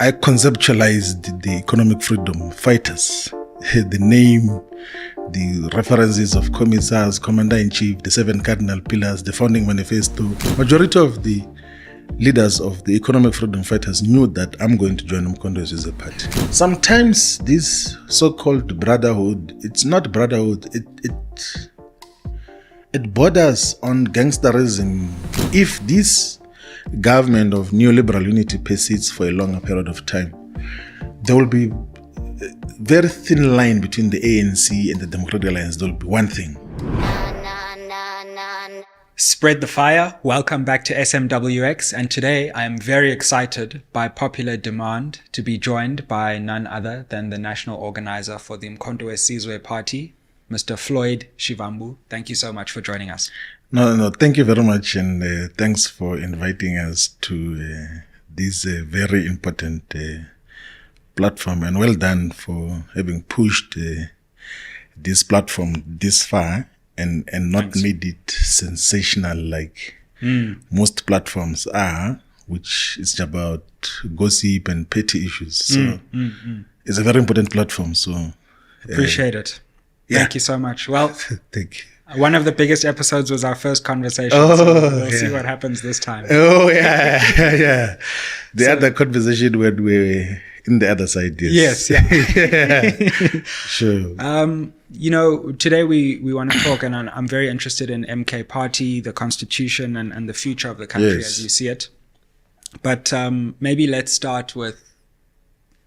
I conceptualized the economic freedom fighters, the name, the references of commissars, commander-in-chief, the 7 cardinal pillars, the founding manifesto. Majority of the leaders of the economic freedom fighters knew that I'm going to join Mkondo as a party. Sometimes this so-called brotherhood, it's not brotherhood, it borders on gangsterism. If this government of neoliberal unity persists for a longer period of time, there will be a very thin line between the ANC and the Democratic Alliance. There will be one thing. Spread the fire. Welcome back to SMWX, and today I am very excited by popular demand to be joined by none other than the National Organiser for the Mkhonto weSizwe Party, Mr. Floyd Shivambu. Thank you so much for joining us. No, thank you very much, and thanks for inviting us to this very important platform, and well done for having pushed this platform this far and not made it sensational like most platforms are, which is about gossip and petty issues. So it's a very important platform. So appreciate it. Thank you so much. Well, thank you. One of the biggest episodes was our first conversation. So we'll see what happmes this time. Oh, yeah. The other conversation when we're in the other side, yes. Yes. Sure. Today we want to talk, and I'm very interested in MK Party, the constitution, and the future of the country as you see it. But maybe let's start with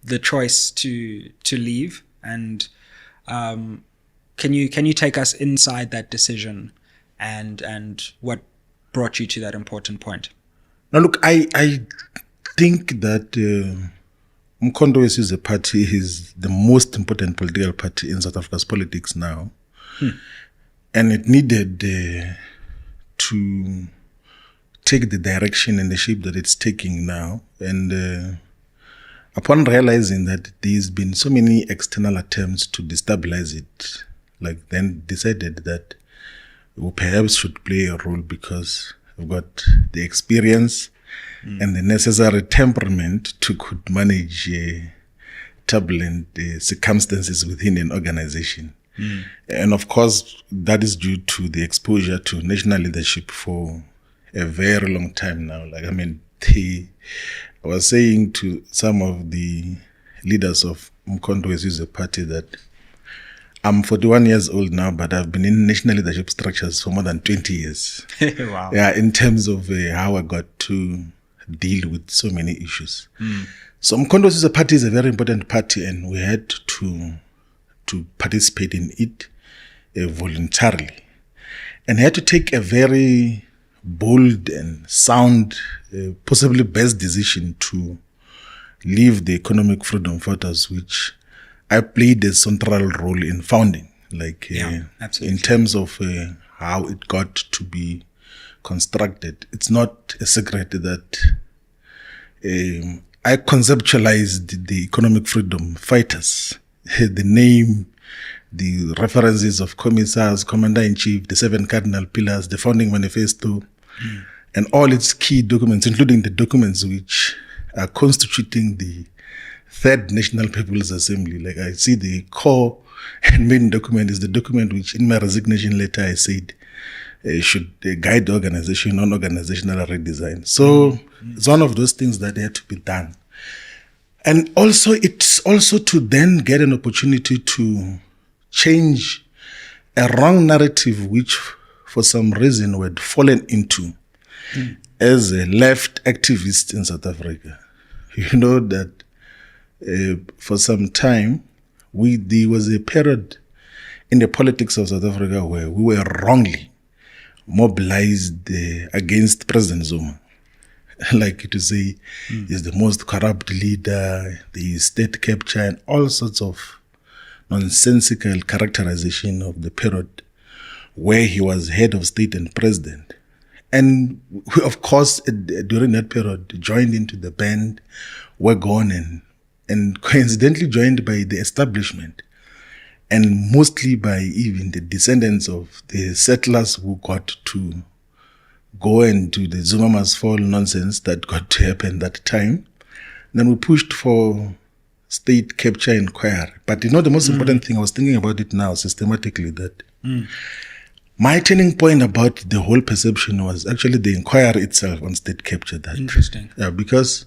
the choice to leave, and Can you take us inside that decision and what brought you to that important point? Now, look, I think that Mkhonto weSizwe Party is the most important political party in South Africa's politics now. And it needed to take the direction and the shape that it's taking now. And upon realizing that there's been so many external attempts to destabilize it, then decided that we perhaps should play a role because we've got the experience and the necessary temperament to could manage turbulent circumstances within an organization. And of course, that is due to the exposure to national leadership for a very long time now. I was saying to some of the leaders of Mkhonto weSizwe Party that I'm 41 years old now, but I've been in national leadership structures for more than 20 years. Wow. Yeah, in terms of how I got to deal with so many issues. So Mkhonto weSizwe Party is a very important party, and we had to participate in it voluntarily. And I had to take a very bold and sound, possibly best decision to leave the economic freedom fighters, which I played a central role in founding, in terms of how it got to be constructed. It's not a secret that I conceptualized the economic freedom fighters, the name, the references of commissars, commander-in-chief, the 7 cardinal pillars, the founding manifesto, and all its key documents, including the documents which are constituting the Third National People's Assembly. I see the core and main document is the document which in my resignation letter I said should guide the organization on organizational redesign. So it's one of those things that had to be done. And also it's also to then get an opportunity to change a wrong narrative which for some reason we had fallen into as a left activist in South Africa. You know that for some time, there was a period in the politics of South Africa where we were wrongly mobilized against President Zuma. To say he's the most corrupt leader, the state capture, and all sorts of nonsensical characterization of the period where he was head of state and president. And we, of course, during that period, joined into the band, were gone and coincidentally joined by the establishment and mostly by even the descendants of the settlers who got to go into the Zuma must fall nonsense that got to happen that time. Then we pushed for state capture inquiry. But the most important thing, I was thinking about it now systematically, that my turning point about the whole perception was actually the inquiry itself on state capture. That Interesting. Yeah, because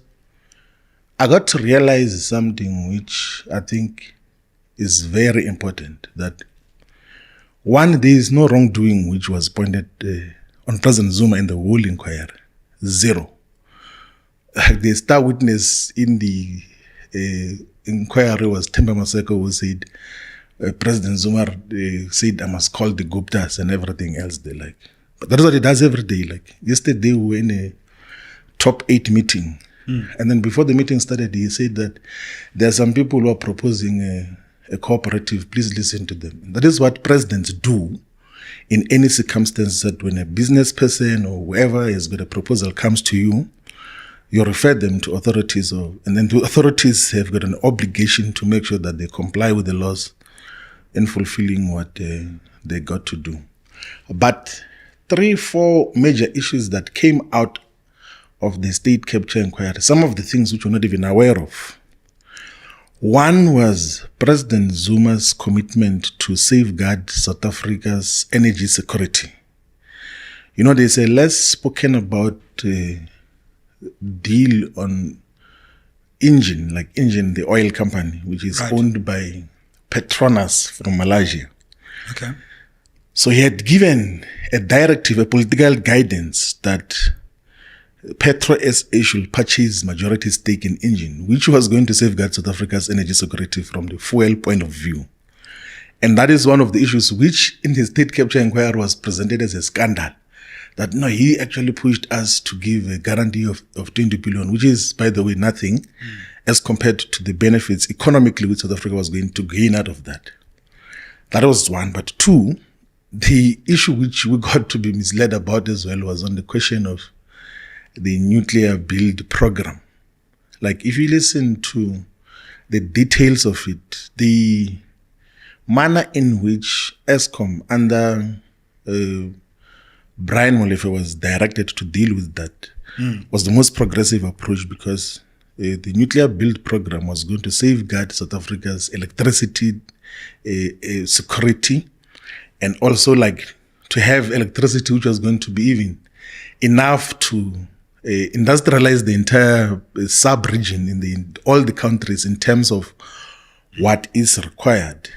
I got to realize something which I think is very important, that one, there is no wrongdoing which was pointed on President Zuma in the whole inquiry. Zero. The star witness in the inquiry was Themba Maseko, who said President Zuma said I must call the Guptas and everything else they like. But that's what he does every day. Like yesterday we were in a top 8 meeting. And then before the meeting started, he said that there are some people who are proposing a cooperative. Please listen to them. That is what presidents do in any circumstance, that when a business person or whoever has got a proposal comes to you, you refer them to authorities, and then the authorities have got an obligation to make sure that they comply with the laws in fulfilling what they got to do. But 3-4 major issues that came out of the state capture inquiry, some of the things which we're not even aware of. One was President Zuma's commitment to safeguard South Africa's energy security. You know, there's a less spoken about deal on Engine, the oil company, which is owned by Petronas from Malaysia. Okay. So he had given a directive, a political guidance, that Petro SA should purchase majority stake in Engine, which was going to safeguard South Africa's energy security from the fuel point of view. And that is one of the issues which in the state capture inquiry was presented as a scandal. That no, he actually pushed us to give a guarantee of 20 billion, which is, by the way, nothing as compared to the benefits economically which South Africa was going to gain out of that. That was one. But two, the issue which we got to be misled about as well was on the question of the nuclear build program. Like, if you listen to the details of it, the manner in which Eskom under Brian Molefe was directed to deal with that was the most progressive approach, because the nuclear build program was going to safeguard South Africa's electricity security, and also to have electricity which was going to be even enough to industrialize the entire sub-region in all the countries in terms of what is required.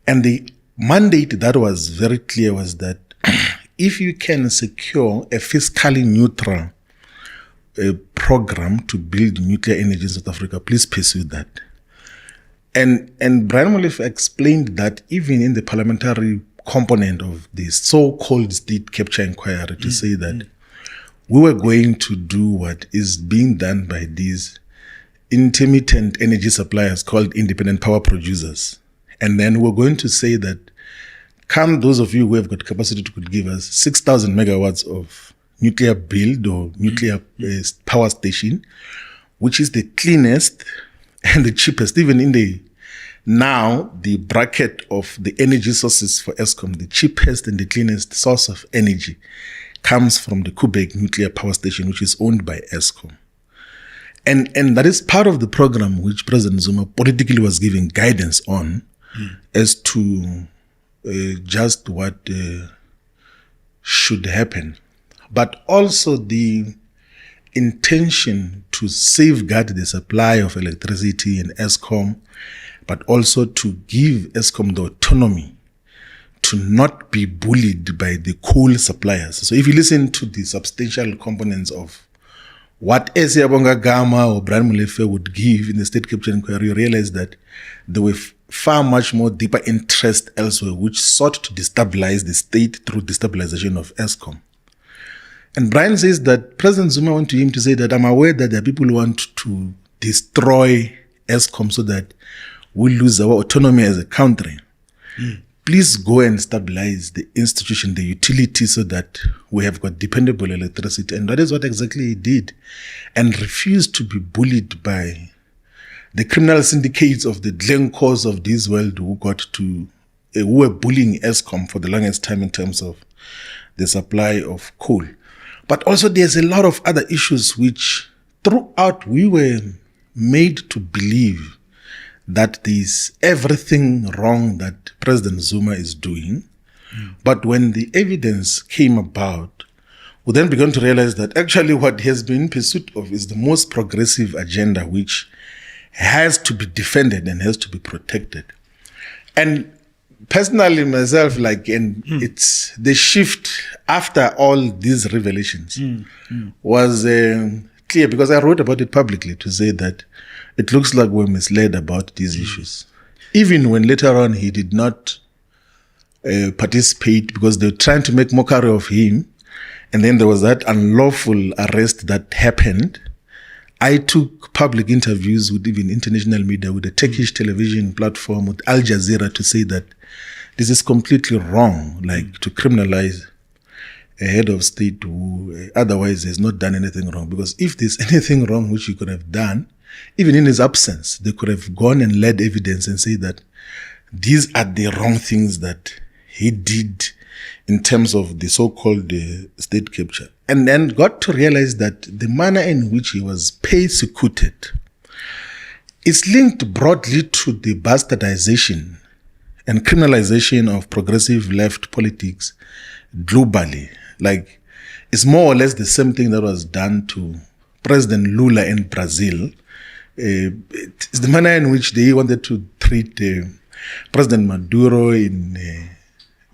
And the mandate that was very clear was that if you can secure a fiscally neutral program to build nuclear energy in South Africa, please pursue that. And Brian Molefe explained that even in the parliamentary component of the so-called state capture inquiry, to say that we were going to do what is being done by these intermittent energy suppliers called independent power producers. And then we're going to say that, come those of you who have got capacity to could give us 6,000 megawatts of nuclear build or nuclear power station, which is the cleanest and the cheapest. Even in the bracket of the energy sources for Eskom, the cheapest and the cleanest source of energy comes from the Quebec nuclear power station, which is owned by Eskom. And that is part of the program which President Zuma politically was giving guidance on as to just what should happen. But also the intention to safeguard the supply of electricity in Eskom, but also to give Eskom the autonomy to not be bullied by the coal suppliers. So if you listen to the substantial components of what Esiyabonga Gama or Brian Molefe would give in the state capture inquiry, you realize that there were far much more deeper interest elsewhere, which sought to destabilize the state through destabilization of Eskom. And Brian says that President Zuma went to him to say that, I'm aware that there are people who want to destroy Eskom so that we lose our autonomy as a country. Please go and stabilize the institution, the utility, so that we have got dependable electricity. And that is what exactly he did, and refused to be bullied by the criminal syndicates of the Glencores of this world who were bullying Eskom for the longest time in terms of the supply of coal. But also there's a lot of other issues which throughout we were made to believe that there's everything wrong that President Zuma is doing. But when the evidence came about, we then began to realize that actually what he has been in pursuit of is the most progressive agenda, which has to be defended and has to be protected. And personally, myself, it's the shift after all these revelations was clear, because I wrote about it publicly to say that it looks like we're misled about these issues. Even when later on he did not participate because they were trying to make mockery of him, and then there was that unlawful arrest that happened. I took public interviews with even international media, with a Turkish television platform, with Al Jazeera, to say that this is completely wrong, to criminalize a head of state who otherwise has not done anything wrong. Because if there's anything wrong which he could have done, even in his absence, they could have gone and led evidence and say that these are the wrong things that he did in terms of the so-called state capture. And then got to realize that the manner in which he was persecuted is linked broadly to the bastardization and criminalization of progressive left politics globally. It's more or less the same thing that was done to President Lula in Brazil. It's the manner in which they wanted to treat President Maduro in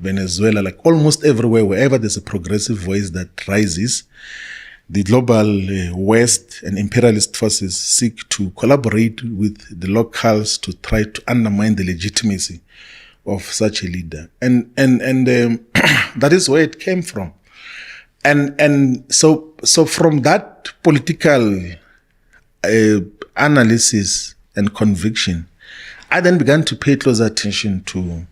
Venezuela, almost everywhere, wherever there's a progressive voice that rises, the global West and imperialist forces seek to collaborate with the locals to try to undermine the legitimacy of such a leader. And that is where it came from. And so from that political analysis and conviction, I then began to pay close attention to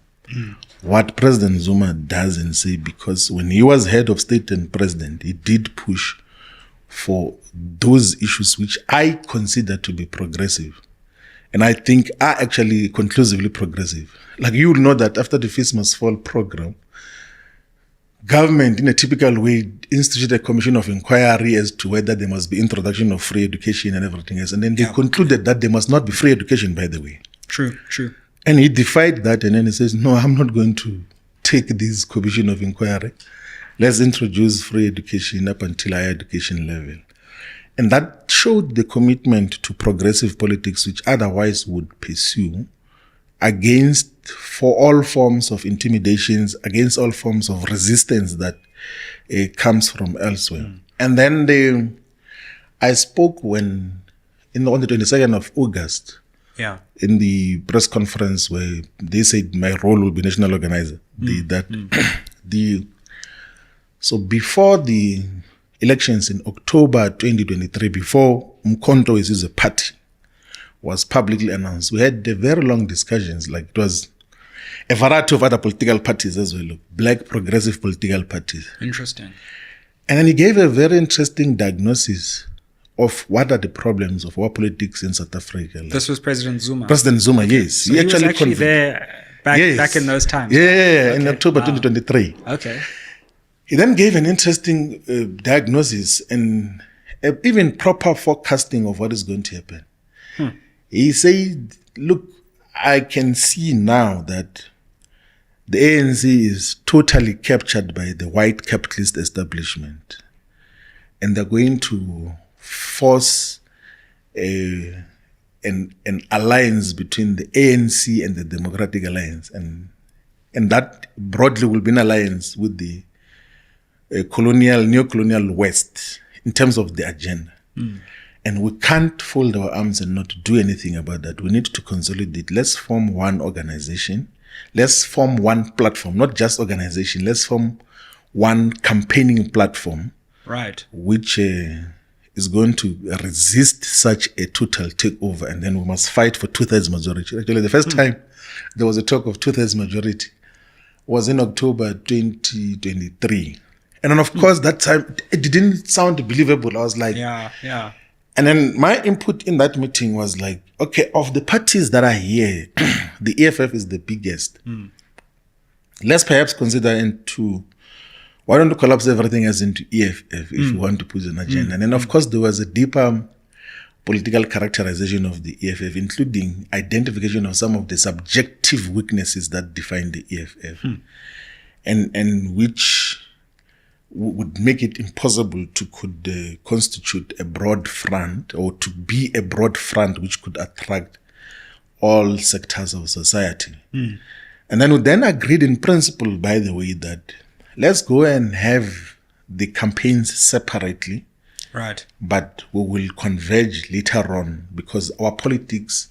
what President Zuma does and say, because when he was head of state and president, he did push for those issues which I consider to be progressive, and I think are actually conclusively progressive. You will know that after the Feast Must Fall program, government, in a typical way, instituted a commission of inquiry as to whether there must be introduction of free education and everything else. And then they concluded that there must not be free education, by the way. True. And he defied that, and then he says, no, I'm not going to take this commission of inquiry. Let's introduce free education up until higher education level. And that showed the commitment to progressive politics, which otherwise would pursue for all forms of intimidations, against all forms of resistance that comes from elsewhere. And then I spoke on the 22nd of August, in the press conference where they said my role will be national organizer. So before the elections in October 2023, before Mkhonto is a party was publicly announced, we had very long discussions. It was a variety of other political parties as well, black progressive political parties. Interesting. And then he gave a very interesting diagnosis of what are the problems of our politics in South Africa. This was President Zuma. President Zuma, yes. So he was actually there back in those times. Yeah, in October 2023. Okay. He then gave an interesting diagnosis and even proper forecasting of what is going to happen. He said, look, I can see now that the ANC is totally captured by the white capitalist establishment. And they're going to force an alliance between the ANC and the Democratic Alliance. And that broadly will be an alliance with the neo-colonial West in terms of the agenda. And we can't fold our arms and not do anything about that. We need to consolidate. Let's form one organization. Let's form one platform, not just organization. Let's form one campaigning platform, right? Which is going to resist such a total takeover. And then we must fight for 2/3 majority. Actually, the first time there was a talk of 2/3 majority was in October 2023. And then, of course, that time, it didn't sound believable. I was like... Yeah. And then my input in that meeting was like, okay, of the parties that are here, the EFF is the biggest. Let's perhaps consider why don't we collapse everything else into EFF if you want to put an agenda? And then, of course, there was a deeper political characterization of the EFF, including identification of some of the subjective weaknesses that define the EFF, and which would make it impossible to constitute a broad front, or to be a broad front which could attract all sectors of society. And then we then agreed in principle, by the way, that let's go and have the campaigns separately. Right. But we will converge later on because our politics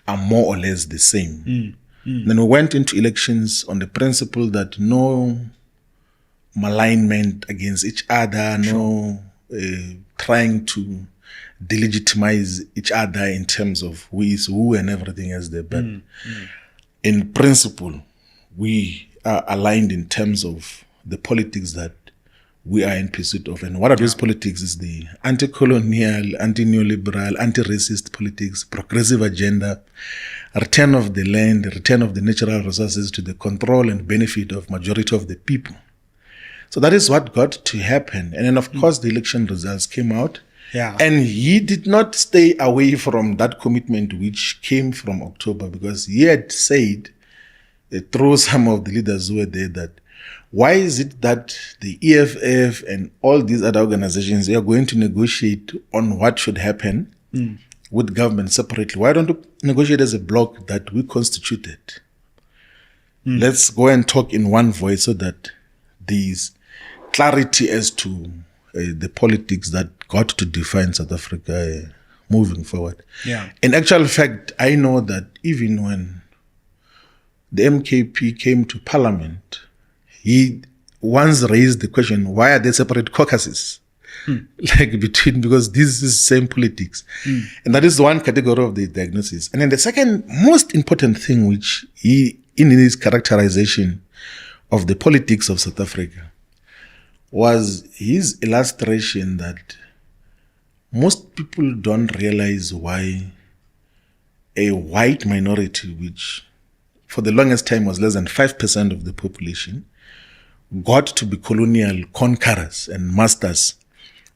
are more or less the same. Then we went into elections on the principle that no malignment against each other, no trying to delegitimize each other in terms of who is who and everything else there. But in principle, we are aligned in terms of the politics that we are in pursuit of. And what are those politics? Is the anti-colonial, anti-neoliberal, anti-racist politics, progressive agenda, return of the land, return of the natural resources to the control and benefit of majority of the people. So that is what got to happen. And then, of course, the election results came out. Yeah. And he did not stay away from that commitment which came from October, because he had said through some of the leaders who were there that why is it that the EFF and all these other organizations, they are going to negotiate on what should happen with government separately? Why don't we negotiate as a bloc that we constituted? Let's go and talk in one voice so that there's clarity as to the politics that got to define South Africa moving forward. Yeah. In actual fact, I know that even when the MKP came to parliament, he once raised the question, why are there separate caucuses? Because this is same politics. And that is one category of the diagnosis. And then the second most important thing, which he, in his characterization of the politics of South Africa, was his illustration that most people don't realize why a white minority, which for the longest time was less than 5% of the population, got to be colonial conquerors and masters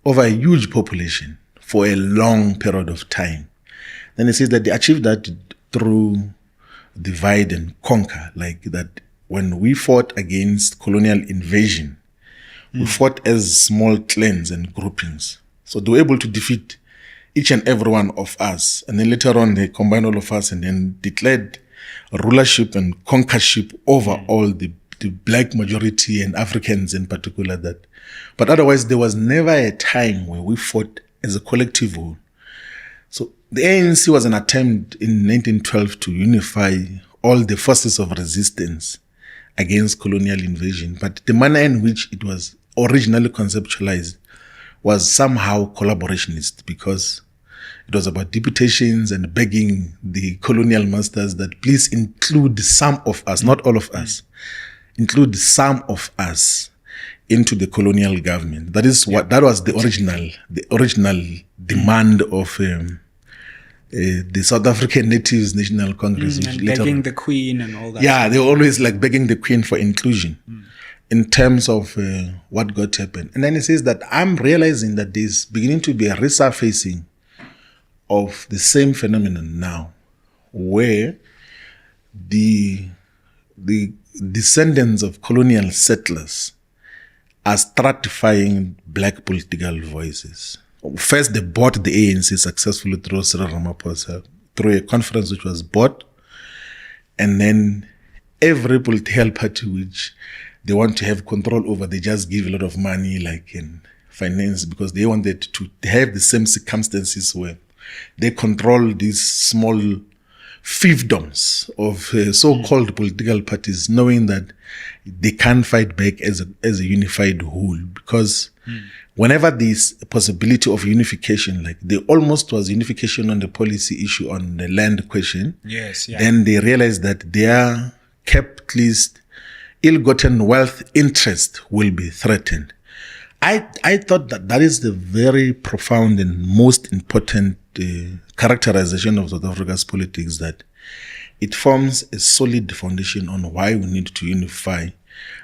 over a huge population for a long period of time. Then he says that they achieved that through divide and conquer, like that when we fought against colonial invasion, we fought as small clans and groupings. So they were able to defeat each and every one of us. And then later on, they combined all of us and then declared rulership and conquership over all the black majority and Africans in particular. That, but otherwise, there was never a time where we fought as a collective whole. So the ANC was an attempt in 1912 to unify all the forces of resistance against colonial invasion. But the manner in which it was originally conceptualized was somehow collaborationist, because it was about deputations and begging the colonial masters that please include some of us, not all of us, include some of us into the colonial government. That is what that was the original demand of the South African Natives National Congress. And begging the Queen and all that. Yeah, they were always like begging the Queen for inclusion in terms of what got to happen. And then he says that I'm realizing that there's beginning to be a resurfacing of the same phenomenon now, where the descendants of colonial settlers are stratifying black political voices. First, they bought the ANC successfully through Cyril Ramaphosa, through a conference which was bought, and then every political party which they want to have control over, they just give a lot of money, like in finance, because they wanted to have the same circumstances where they control these small fiefdoms of so-called political parties, knowing that they can't fight back as a unified whole. Because whenever there's a possibility of unification, like there almost was unification on the policy issue on the land question, then they realized that their capitalist, ill-gotten wealth interest will be threatened. I thought that is the very profound and most important characterization of South Africa's politics, that it forms a solid foundation on why we need to unify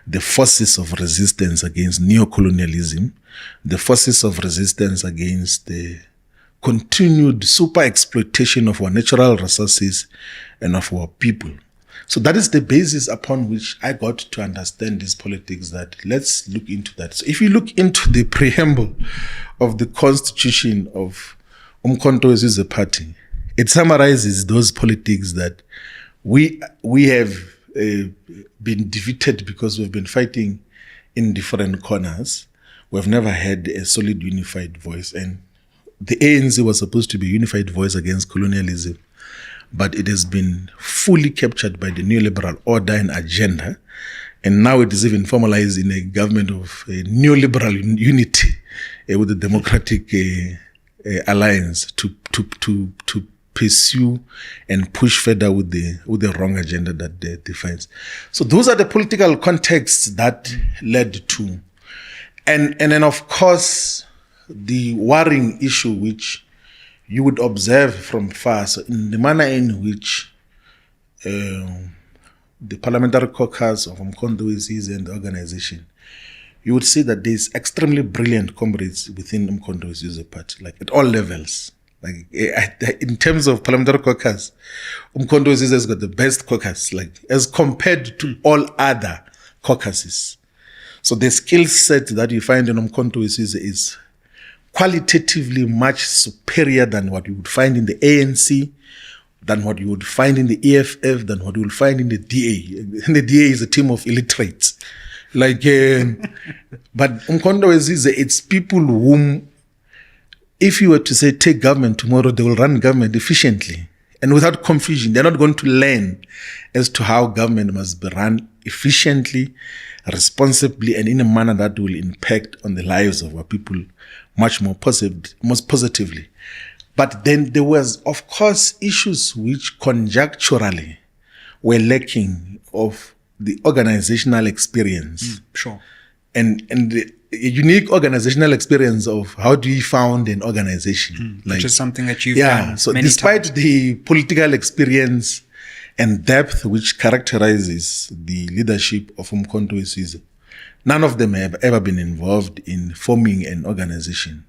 the forces of resistance against neocolonialism, the forces of resistance against the continued super exploitation of our natural resources and of our people. So that is the basis upon which I got to understand this politics, that let's look into that. So if you look into the preamble of the constitution of Umkhonto weSizwe Party, it summarizes those politics that we have been defeated because we've been fighting in different corners. We've never had a solid unified voice, and the ANC was supposed to be a unified voice against colonialism, but it has been fully captured by the neoliberal order and agenda, and now it is even formalized in a government of a neoliberal unity with the Democratic Alliance to pursue and push further with the wrong agenda that they defines. So those are the political contexts that led to, and then of course the worrying issue which you would observe from far, so in the manner in which the parliamentary caucus of Umkhonto weSizwe and the organization, you would see that there's extremely brilliant comrades within Umkhonto weSizwe Party, like at all levels. Like in terms of parliamentary caucus, Umkhonto weSizwe has got the best caucus, like as compared to all other caucuses. So the skill set that you find in Umkhonto weSizwe is qualitatively much superior than what you would find in the ANC, than what you would find in the EFF, than what you would find in the DA. And the DA is a team of illiterates. Like, but Umkhonto weSizwe, it's people whom, if you were to say take government tomorrow, they will run government efficiently and without confusion. They're not going to learn as to how government must be run efficiently, responsibly, and in a manner that will impact on the lives of our people much more most positively. But then there was, of course, issues which conjuncturally were lacking of the organizational experience. Sure. And the unique organizational experience of how do you found an organization. Which is something that you've done so many despite times. the political experience and depth which characterizes the leadership of Umkhonto weSizwe, none of them have ever been involved in forming an organization.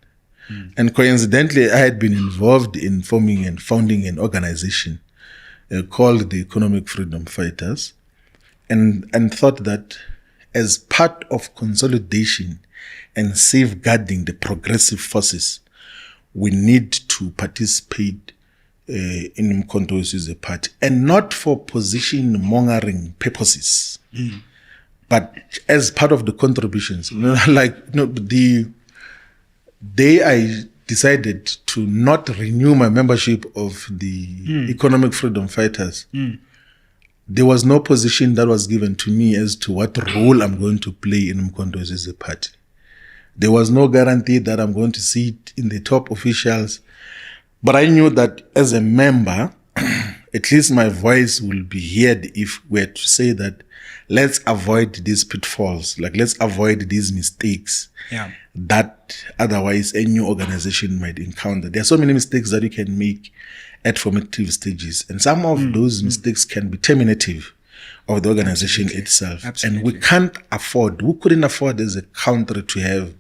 And coincidentally, I had been involved in forming and founding an organization called the Economic Freedom Fighters, and thought that as part of consolidation and safeguarding the progressive forces, we need to participate in Umkhonto weSizwe Party, and not for position mongering purposes, but as part of the contributions. The day I decided to not renew my membership of the Economic Freedom Fighters, there was no position that was given to me as to what role I'm going to play in Umkhonto weSizwe Party. There was no guarantee that I'm going to sit in the top officials, but I knew that as a member, at least my voice will be heard if we're to say that let's avoid these pitfalls, like let's avoid these mistakes that otherwise a new organization might encounter. There are so many mistakes that you can make at formative stages, and some of those mistakes can be terminative of the organization itself. Absolutely. And we couldn't afford as a country to have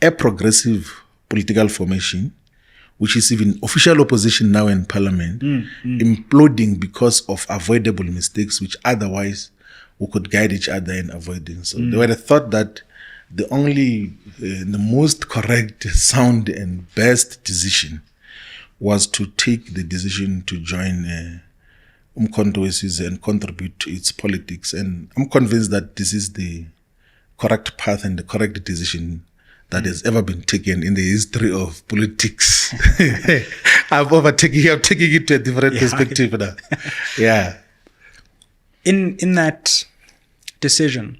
a progressive political formation, which is even official opposition now in parliament, imploding because of avoidable mistakes which otherwise we could guide each other in avoiding. So they were thought that the only, the most correct, sound and best decision was to take the decision to join Umkhonto weSizwe and contribute to its politics. And I'm convinced that this is the correct path and the correct decision that has ever been taken in the history of politics. I'm taking it to a different perspective now. Yeah. In that decision,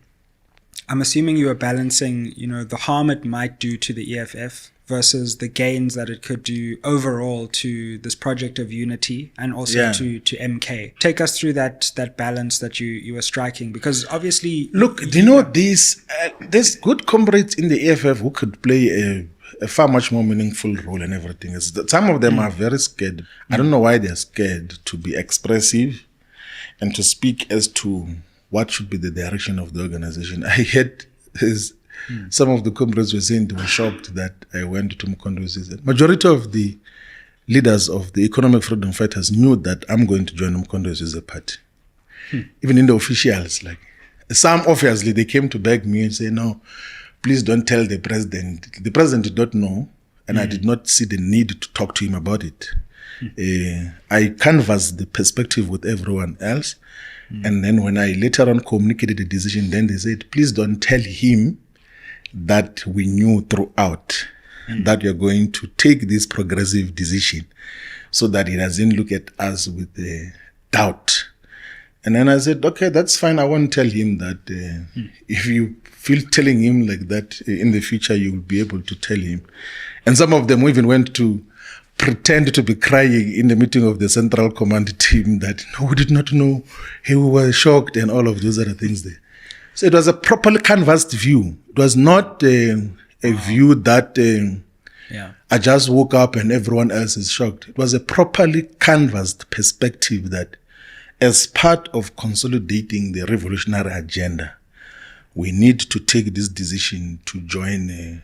I'm assuming you are balancing, the harm it might do to the EFF versus the gains that it could do overall to this project of unity and also to MK. Take us through that balance that you were striking, because obviously... Look, there's good comrades in the EFF who could play a far much more meaningful role in everything. Some of them are very scared. I don't know why they're scared to be expressive and to speak as to what should be the direction of the organization. I heard some of the comrades were saying they were shocked that I went to Umkhonto weSizwe. Majority of the leaders of the economic freedom fighters knew that I'm going to join Umkhonto Sizwe party. Even in the officials, like some obviously they came to beg me and say, no, please don't tell the president. The president did not know, and I did not see the need to talk to him about it. I canvassed the perspective with everyone else. And then when I later on communicated the decision, then they said, please don't tell him that we knew throughout that you're going to take this progressive decision so that he doesn't look at us with doubt. And then I said, okay, that's fine. I won't tell him that. If you feel telling him like that in the future, you will be able to tell him. And some of them even went to pretend to be crying in the meeting of the Central Command team that, no, we did not know. Hey, we were shocked and all of those other things there. So it was a properly canvassed view. It was not a view that I just woke up and everyone else is shocked. It was a properly canvassed perspective that as part of consolidating the revolutionary agenda, we need to take this decision to join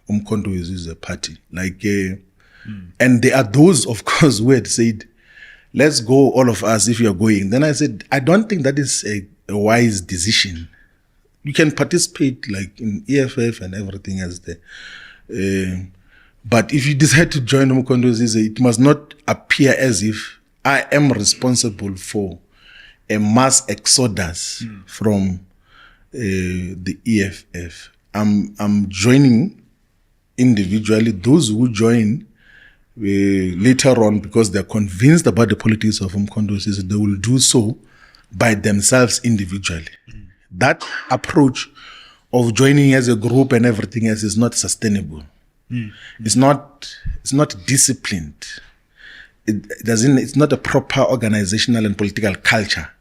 Umkhonto Sizwe party. And there are those, of course, who had said, let's go, all of us, if you're going. Then I said, I don't think that is a wise decision. You can participate like in EFF and everything else there. But if you decide to join Umkhonto Sizwe, it must not appear as if I am responsible for a mass exodus from the EFF. I'm joining individually. Those who join later on because they're convinced about the politics of Umkhonto Sizwe, they will do so by themselves individually. That approach of joining as a group and everything else is not sustainable. It's not disciplined. It's not a proper organizational and political culture.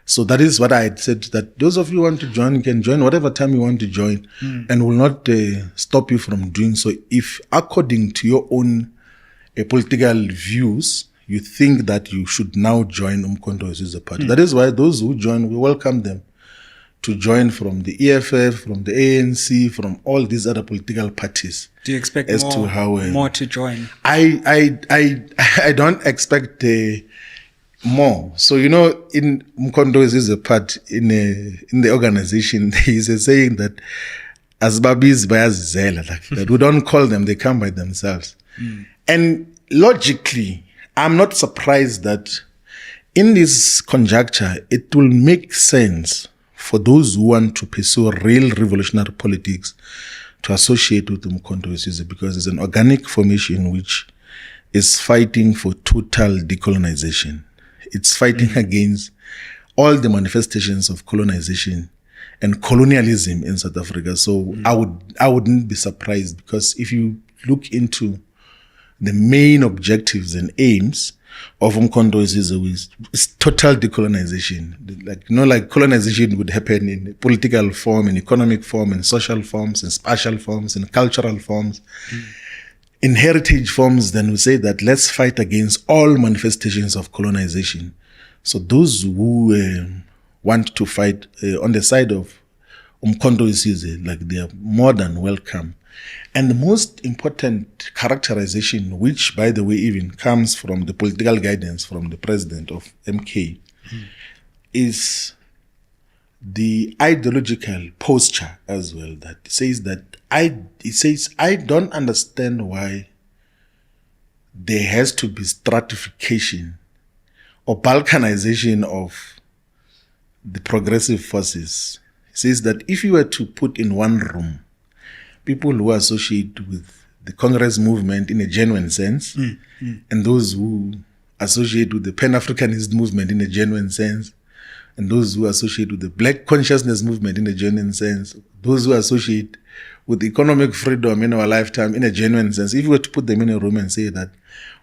So that is what I had said, that those of you who want to join, you can join whatever time you want to join and will not stop you from doing so. If according to your own political views, you think that you should now join Umkhonto Sizwe party. That is why those who join, we welcome them to join from the EFF, from the ANC, from all these other political parties. Do you expect more to join? I don't expect more. So, in Umkhonto Sizwe party, in the organization, there is a saying that as babis bayazizela, like that we don't call them, they come by themselves. And logically, I'm not surprised that in this conjuncture, it will make sense for those who want to pursue real revolutionary politics to associate with Umkhonto Sizwe, because it's an organic formation which is fighting for total decolonization. It's fighting against all the manifestations of colonization and colonialism in South Africa. So I wouldn't be surprised, because if you look into the main objectives and aims of Umkhonto Sizwe is total decolonization. Like colonization would happen in political form, in economic form, in social forms, in spatial forms, in cultural forms, in heritage forms. Then we say that let's fight against all manifestations of colonization. So those who want to fight on the side of Umkhonto Sizwe, like, they are more than welcome. And the most important characterization, which, by the way, even comes from the political guidance from the president of MK, is the ideological posture as well. That says I don't understand why there has to be stratification or balkanization of the progressive forces. It says that if you were to put in one room people who associate with the Congress movement in a genuine sense, and those who associate with the Pan-Africanist movement in a genuine sense, and those who associate with the Black consciousness movement in a genuine sense, those who associate with economic freedom in our lifetime in a genuine sense, if you were to put them in a room and say that,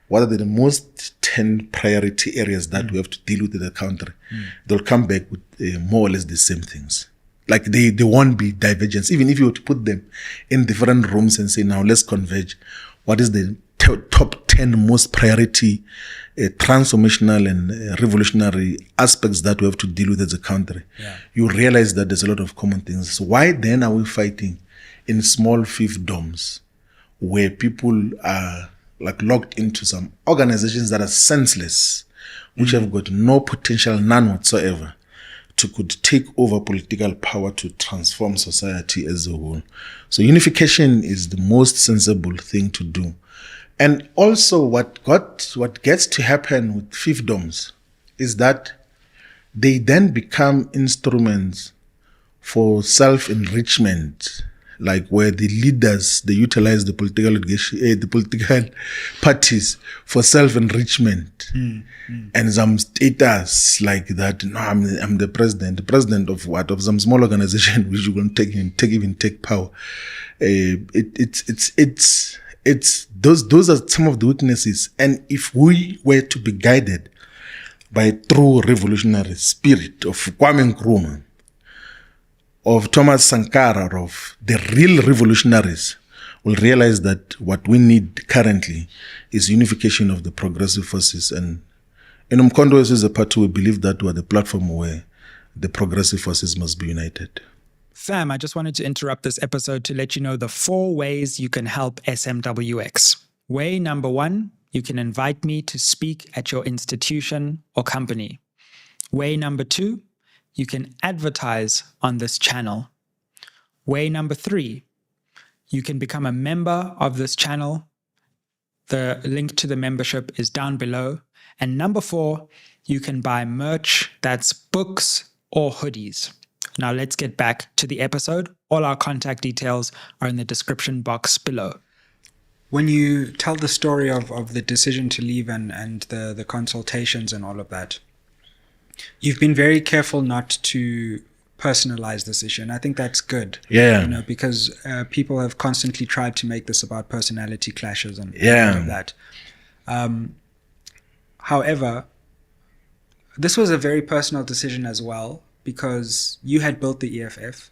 what are the most 10 priority areas that we have to deal with in the country, they'll come back with more or less the same things. Like they won't be divergence. Even if you were to put them in different rooms and say, now let's converge. What is the top 10 most priority transformational and revolutionary aspects that we have to deal with as a country? You realize that there's a lot of common things. So why then are we fighting in small fiefdoms where people are like locked into some organizations that are senseless, which have got no potential, none whatsoever, to could take over political power to transform society as a whole. So unification is the most sensible thing to do. And also what gets to happen with fiefdoms is that they then become instruments for self-enrichment, like where the leaders, they utilize the political parties for self-enrichment and some status like that. No, I'm the president of what? Of some small organization which you will take power. It's those are some of the weaknesses. And if we were to be guided by a true revolutionary spirit of Kwame Nkrumah, of Thomas Sankara, of the real revolutionaries, will realize that what we need currently is unification of the progressive forces. And in Umkhonto as a party, we believe that we're the platform where the progressive forces must be united. Fam, I just wanted to interrupt this episode to let you know the 4 ways you can help SMWX. Way number 1, you can invite me to speak at your institution or company. Way number 2, you can advertise on this channel. Way number 3, you can become a member of this channel. The link to the membership is down below. And number 4, you can buy merch, that's books or hoodies. Now let's get back to the episode. All our contact details are in the description box below. When you tell the story of the decision to leave and the consultations and all of that, you've been very careful not to personalize this issue, and I think that's good. Yeah. Because people have constantly tried to make this about personality clashes and all of that. However, this was a very personal decision as well, because you had built the EFF.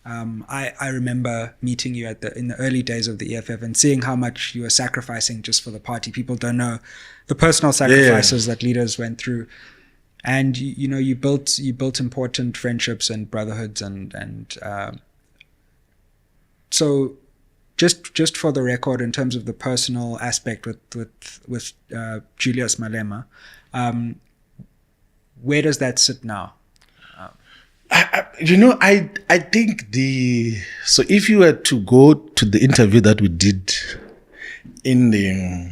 I remember meeting you in the early days of the EFF and seeing how much you were sacrificing just for the party. People don't know the personal sacrifices that leaders went through. And you built important friendships and brotherhoods and so just for the record, in terms of the personal aspect with Julius Malema, where does that sit now? I think so if you were to go to the interview that we did in the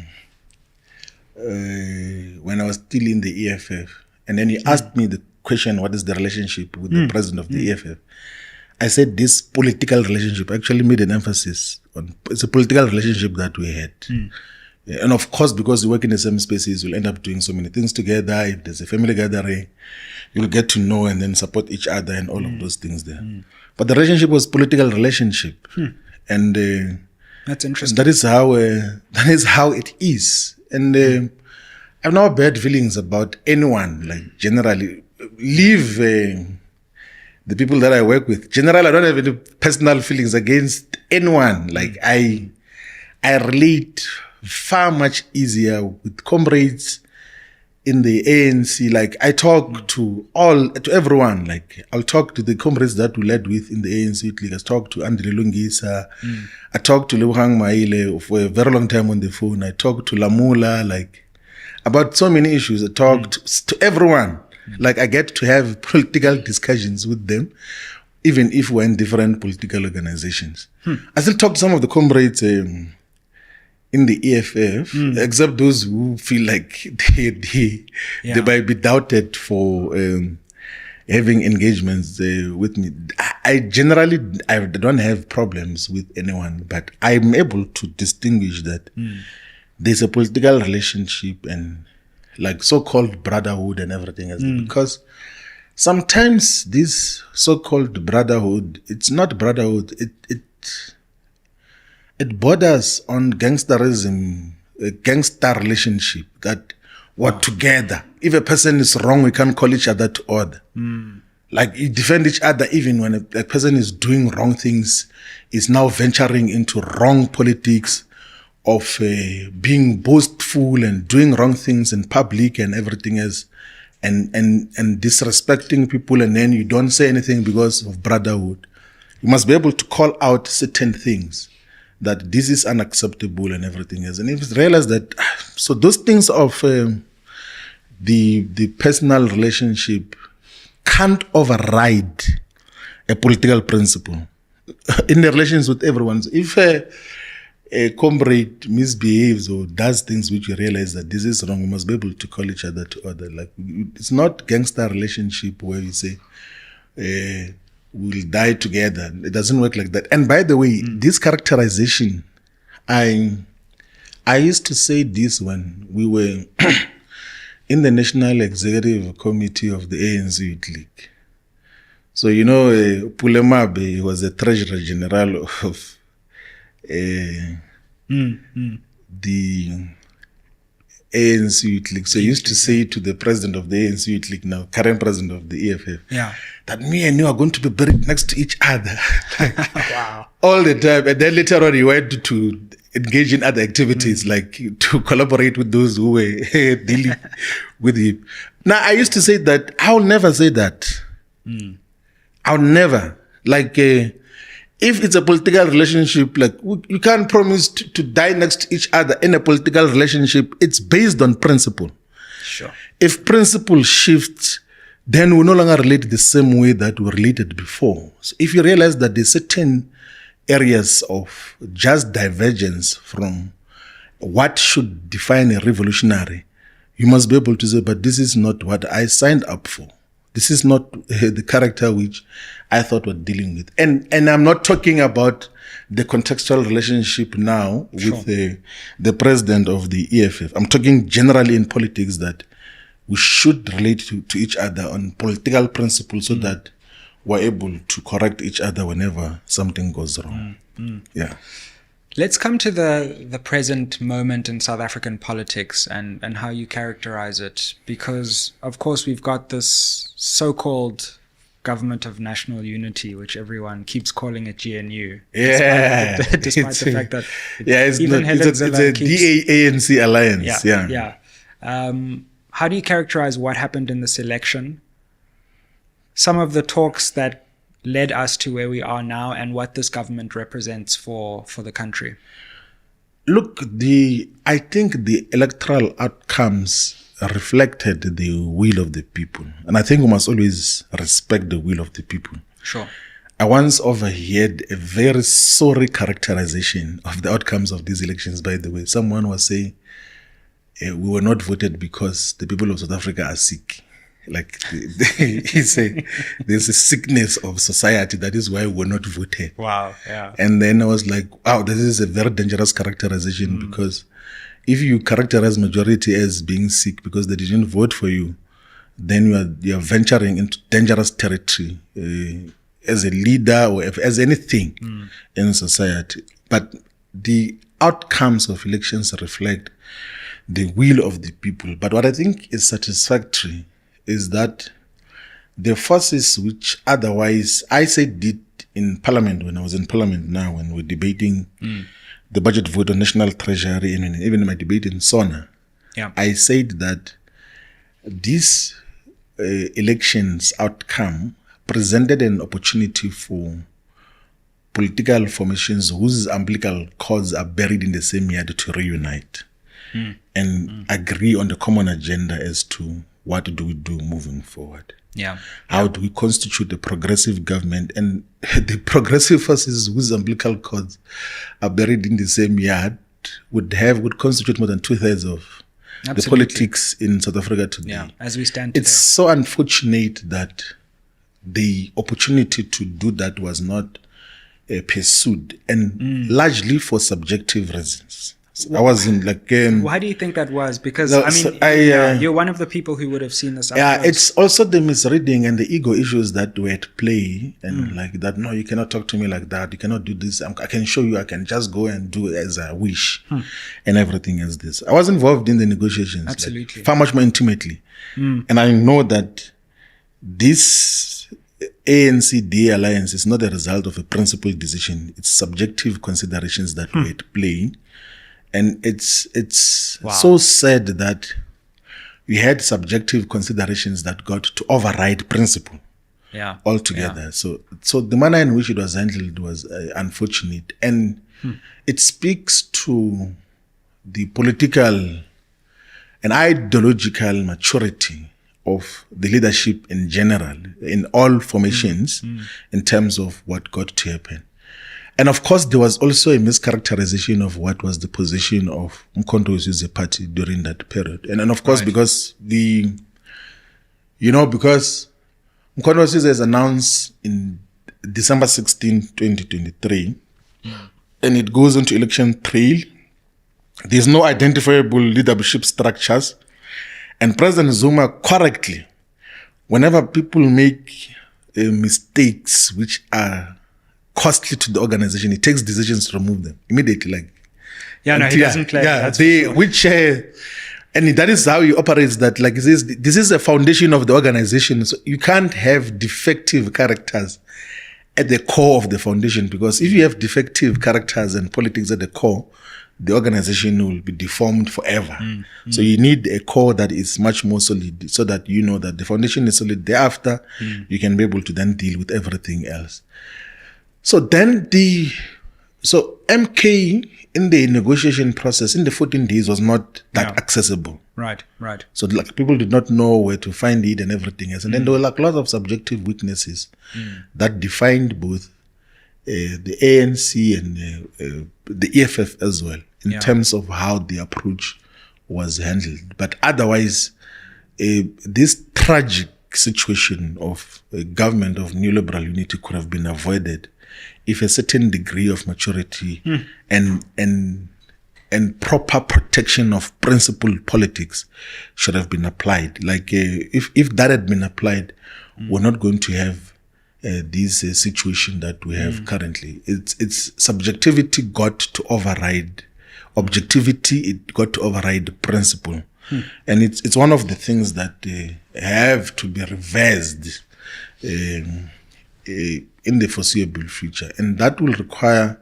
when I was still in the EFF, and then you asked me the question, what is the relationship with the president of the EFF? I said this political relationship, actually made an emphasis on, it's a political relationship that we had. And of course, because we work in the same spaces, we'll end up doing so many things together. If there's a family gathering, you'll get to know and then support each other and all of those things there. But the relationship was political relationship. And that's interesting. That is how it is. And I have no bad feelings about anyone, like generally. Leave the people that I work with. Generally, I don't have any personal feelings against anyone. Like I relate far much easier with comrades in the ANC. Like I talk to everyone. Like I'll talk to the comrades that we led with in the ANC. Like I talk to Andre Lungisa. I talk to Lebogang Maile for a very long time on the phone. I talk to Lamula, like about so many issues. I talk to everyone. Like I get to have political discussions with them, even if we're in different political organizations. I still talk to some of the comrades in the EFF, except those who feel like they might be doubted for having engagements with me. I generally don't have problems with anyone, but I'm able to distinguish that there's a political relationship and like so-called brotherhood and everything else. Because sometimes this so-called brotherhood, it's not brotherhood. It borders on gangsterism, a gangster relationship that we're together. If a person is wrong, we can call each other to order. Like you defend each other even when a person is doing wrong things, is now venturing into wrong politics of being boastful and doing wrong things in public and everything else, and disrespecting people, and then you don't say anything because of brotherhood. You must be able to call out certain things that this is unacceptable and everything else. And if you realize that, so those things of the personal relationship can't override a political principle in the relations with everyone. So if a comrade misbehaves or does things which you realize that this is wrong, we must be able to call each other to order. Like, it's not gangster relationship where you say, we'll die together. It doesn't work like that. And by the way, this characterization, I used to say this when we were in the National Executive Committee of the ANC Youth League. So, Pulemabe was the Treasurer General of the ANC Youth League. So I used to say to the president of the ANC Youth League now, current president of the EFF, that me and you are going to be buried next to each other. Wow. All the time. And then later on he went to engage in other activities, like to collaborate with those who were dealing with him. Now, I used to say that I'll never say that. I'll never. Like, if it's a political relationship, like, you can't promise to die next to each other in a political relationship. It's based on principle. Sure. If principle shifts, then we no longer relate the same way that we related before. So if you realize that there's certain areas of just divergence from what should define a revolutionary, you must be able to say, but this is not what I signed up for. This is not the character which I thought we're dealing with. And I'm not talking about the contextual relationship now with the president of the EFF. I'm talking generally in politics that we should relate to each other on political principles so that we're able to correct each other whenever something goes wrong. Yeah. Let's come to the present moment in South African politics and how you characterize it. Because, of course, we've got this so-called Government of National Unity, which everyone keeps calling it GNU. Yeah. Despite the fact that it's a DA-ANC alliance. Yeah. How do you characterize what happened in this election? Some of the talks that led us to where we are now and what this government represents for the country? Look, I think the electoral outcomes reflected the will of the people. And I think we must always respect the will of the people. Sure. I once overheard a very sorry characterization of the outcomes of these elections, by the way. Someone was saying, we were not voted because the people of South Africa are sick. Like, he said, there's a sickness of society. That is why we're not voted. Wow. Yeah. And then I was like, wow, this is a very dangerous characterization because if you characterize majority as being sick because they didn't vote for you, then you're venturing into dangerous territory as a leader or as anything in society. But the outcomes of elections reflect the will of the people. But what I think is satisfactory is that the forces which otherwise, I said it in Parliament when I was in Parliament now, when we're debating the budget vote on national treasury and even in my debate in SONA, I said that this election's outcome presented an opportunity for political formations whose umbilical cords are buried in the same yard to reunite and agree on the common agenda as to what do we do moving forward. How do we constitute a progressive government? And the progressive forces whose umbilical cords are buried in the same yard would constitute more than 2/3 of the politics in South Africa today. As we stand today. It's so unfortunate that the opportunity to do that was not pursued, and largely for subjective reasons. I was in why do you think that was? Because you're one of the people who would have seen this. It's also the misreading and the ego issues that were at play, and like that. No, you cannot talk to me like that. You cannot do this. I can show you. I can just go and do as I wish, and everything as this. I was involved in the negotiations, absolutely, far much more intimately, and I know that this ANC-DA alliance is not a result of a principled decision. It's subjective considerations that were at play. And it's so sad that we had subjective considerations that got to override principle altogether. So the manner in which it was handled was unfortunate. And it speaks to the political and ideological maturity of the leadership in general, in all formations, in terms of what got to happen. And of course, there was also a mischaracterization of what was the position of Umkhonto we Sizwe party during that period. And of course, because because Umkhonto we Sizwe is announced in December 16, 2023, and it goes into election trail. There's no identifiable leadership structures. And President Zuma correctly, whenever people make mistakes which are costly to the organization, he takes decisions to remove them immediately. He doesn't play. And that is how he operates. That he says, this is a foundation of the organization, so you can't have defective characters at the core of the foundation, because if you have defective characters and politics at the core, the organization will be deformed forever. So you need a core that is much more solid, so that you know that the foundation is solid. Thereafter, you can be able to then deal with everything else. So then MK in the negotiation process in the 14 days was not that accessible. Right. So people did not know where to find it and everything else. And then there were lots of subjective weaknesses that defined both the ANC and the EFF as well, in terms of how the approach was handled. But otherwise, this tragic situation of a government of neoliberal unity could have been avoided if a certain degree of maturity and proper protection of principled politics should have been applied. If that had been applied, we're not going to have this situation that we have currently. It's subjectivity got to override objectivity. It got to override principle, and it's one of the things that have to be reversed in the foreseeable future, and that will require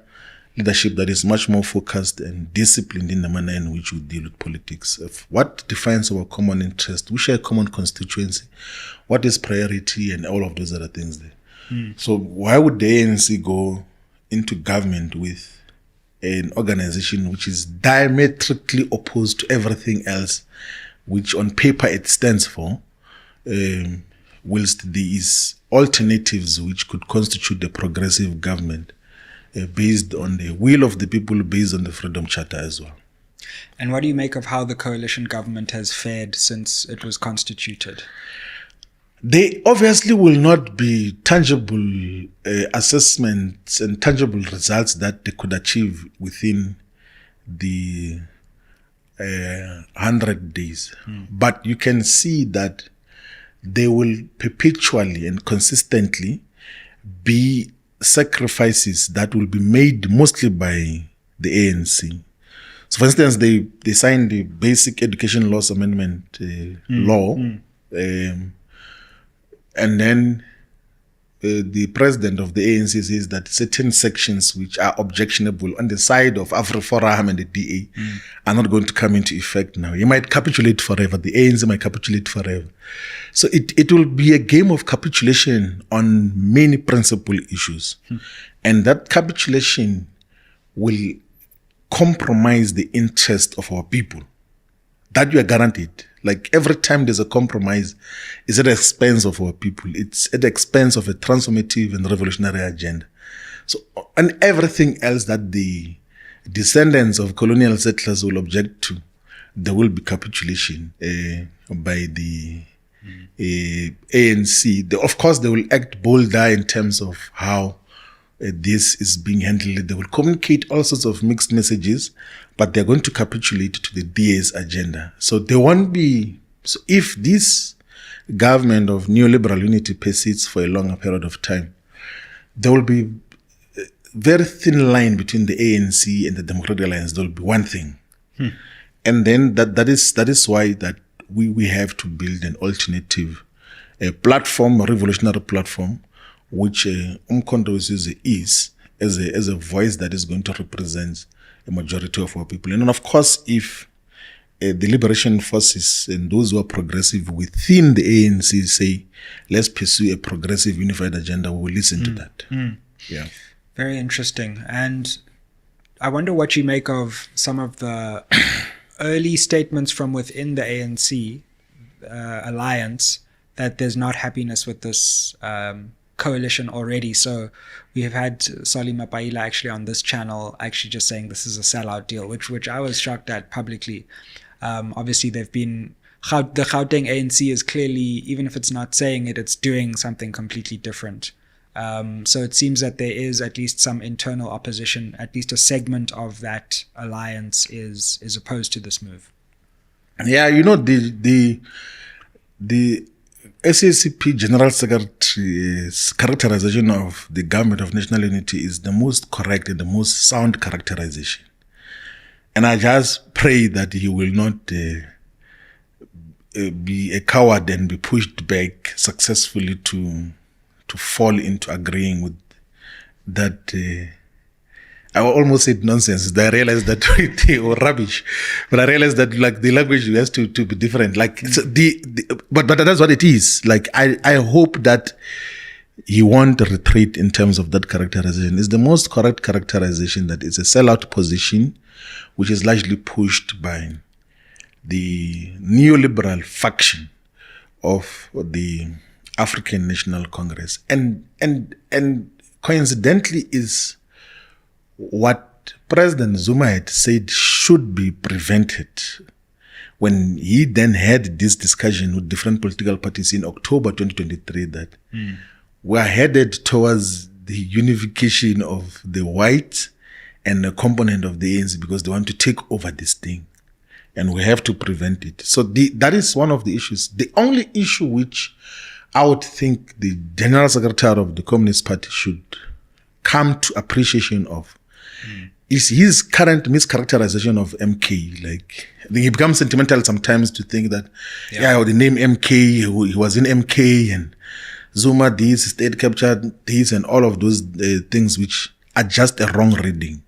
leadership that is much more focused and disciplined in the manner in which we deal with politics. What defines our common interest? We share a common constituency. What is priority, and all of those other things there. So why would the ANC go into government with an organization which is diametrically opposed to everything else, which on paper it stands for, whilst there is alternatives which could constitute a progressive government based on the will of the people, based on the Freedom Charter as well. And what do you make of how the coalition government has fared since it was constituted? They obviously will not be tangible assessments and tangible results that they could achieve within the 100 days. But you can see that they will perpetually and consistently be sacrifices that will be made mostly by the ANC. So, for instance, they signed the Basic Education Laws Amendment law, and then the president of the ANC says that certain sections which are objectionable on the side of AfriForum and the DA are not going to come into effect now. He might capitulate forever. The ANC might capitulate forever. So it will be a game of capitulation on many principal issues. And that capitulation will compromise the interest of our people. That you are guaranteed. Like every time there's a compromise, it's at the expense of our people. It's at the expense of a transformative and revolutionary agenda. So, and everything else that the descendants of colonial settlers will object to, there will be capitulation by the ANC. Of course, they will act bolder in terms of how this is being handled. They will communicate all sorts of mixed messages, but they're going to capitulate to the DA's agenda. So they won't be. So if this government of neoliberal unity persists for a longer period of time, there will be a very thin line between the ANC and the Democratic Alliance. There will be one thing, and then that is why that we have to build an alternative, a platform, a revolutionary platform, which Umkhonto we Sizwe is as a voice that is going to represent a majority of our people. And then, of course, if the liberation forces and those who are progressive within the ANC say, let's pursue a progressive unified agenda, we will listen to that. Yeah. Very interesting. And I wonder what you make of some of the early statements from within the ANC alliance that there's not happiness with this coalition already. So we have had Solly Mapaila actually on this channel actually just saying this is a sellout deal, which I was shocked at publicly. Obviously, they've been the Gauteng ANC is clearly, even if it's not saying it, it's doing something completely different. So it seems that there is at least some internal opposition, at least a segment of that alliance is opposed to this move. Yeah, the SACP General Secretary's characterization of the government of national unity is the most correct and the most sound characterization. And I just pray that he will not be a coward and be pushed back successfully to fall into agreeing with that. I almost said nonsense. I realized that or rubbish, but I realized that like the language has to be different. Like but that's what it is. Like I hope that he won't retreat in terms of that characterization. It's the most correct characterization that it's a sellout position, which is largely pushed by the neoliberal faction of the African National Congress, and coincidentally is what President Zuma had said should be prevented when he then had this discussion with different political parties in October 2023 that we are headed towards the unification of the white and a component of the ANC because they want to take over this thing. And we have to prevent it. So that is one of the issues. The only issue which I would think the General Secretary of the Communist Party should come to appreciation of is his current mischaracterization of MK. Like, I think he becomes sentimental sometimes to think that, the name MK, he was in MK and Zuma this, state captured this, and all of those things which are just a wrong reading.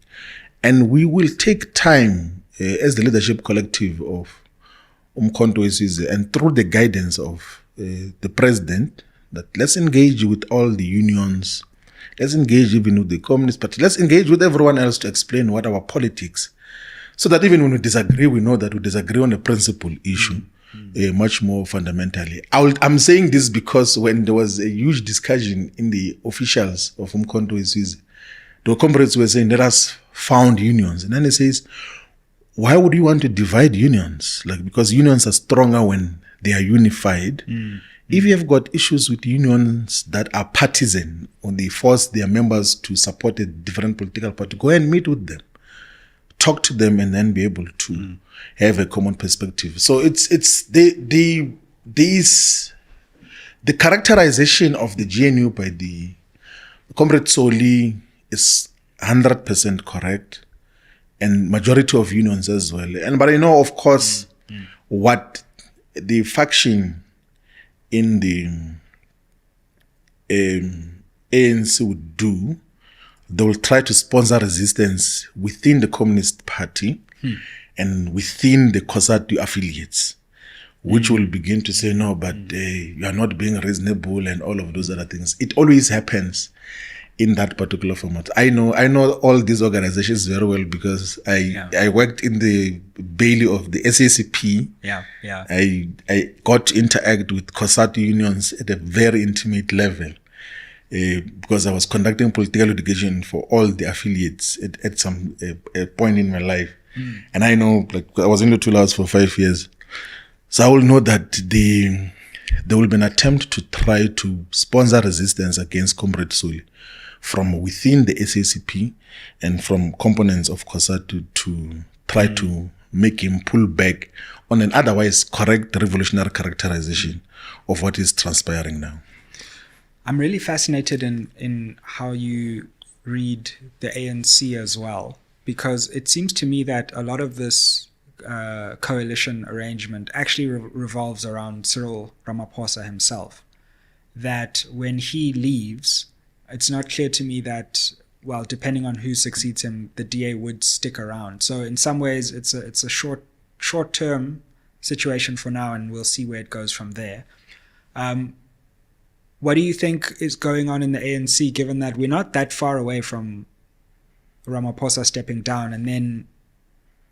And we will take time as the leadership collective of Umkhonto weSizwe and through the guidance of the president that let's engage with all the unions, let's engage even with the Communist Party, let's engage with everyone else to explain what our politics, so that even when we disagree, we know that we disagree on a principal issue, much more fundamentally. I'm saying this because when there was a huge discussion in the officials of Umkhonto weSizwe, the comrades were saying, let us found unions. And then he says, why would you want to divide unions? Like, because unions are stronger when they are unified. If you have got issues with unions that are partisan or they force their members to support a different political party, go and meet with them, talk to them, and then be able to have a common perspective. So it's the characterization of the GNU by the comrade Soli is 100% correct, and majority of unions as well. But I know, of course, what the faction in the ANC would do. They will try to sponsor resistance within the Communist Party and within the COSATU affiliates, which will begin to say, no, but you are not being reasonable and all of those other things. It always happens in that particular format. I know all these organizations very well because I worked in the Bailey of the SACP. I got to interact with COSATU unions at a very intimate level because I was conducting political education for all the affiliates at some point in my life. And I know, like, I was in the 2 hours for 5 years. So I will know that there will be an attempt to try to sponsor resistance against Comrade Soli from within the SACP and from components of COSATU to try to make him pull back on an otherwise correct revolutionary characterization of what is transpiring now. I'm really fascinated in how you read the ANC as well, because it seems to me that a lot of this coalition arrangement actually revolves around Cyril Ramaphosa himself. That when he leaves, it's not clear to me that, well, depending on who succeeds him, the DA would stick around. So in some ways, it's a short-term situation for now, and we'll see where it goes from there. What do you think is going on in the ANC, given that we're not that far away from Ramaphosa stepping down, and then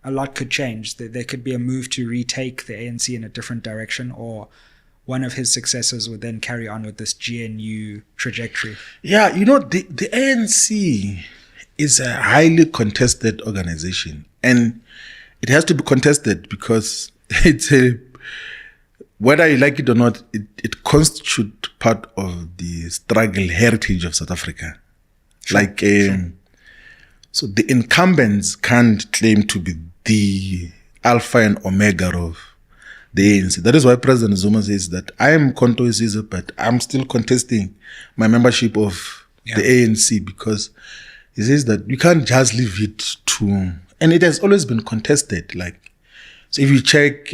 a lot could change. There could be a move to retake the ANC in a different direction, or one of his successors would then carry on with this GNU trajectory. Yeah, the ANC is a highly contested organization, and it has to be contested because it's whether you like it or not, it constitutes part of the struggle heritage of South Africa. Sure. So the incumbents can't claim to be the alpha and omega of the ANC. That is why President Zuma says that I am Konto Sizwe, but I'm still contesting my membership of the ANC, because he says that you can't just leave it to, and it has always been contested. So if you check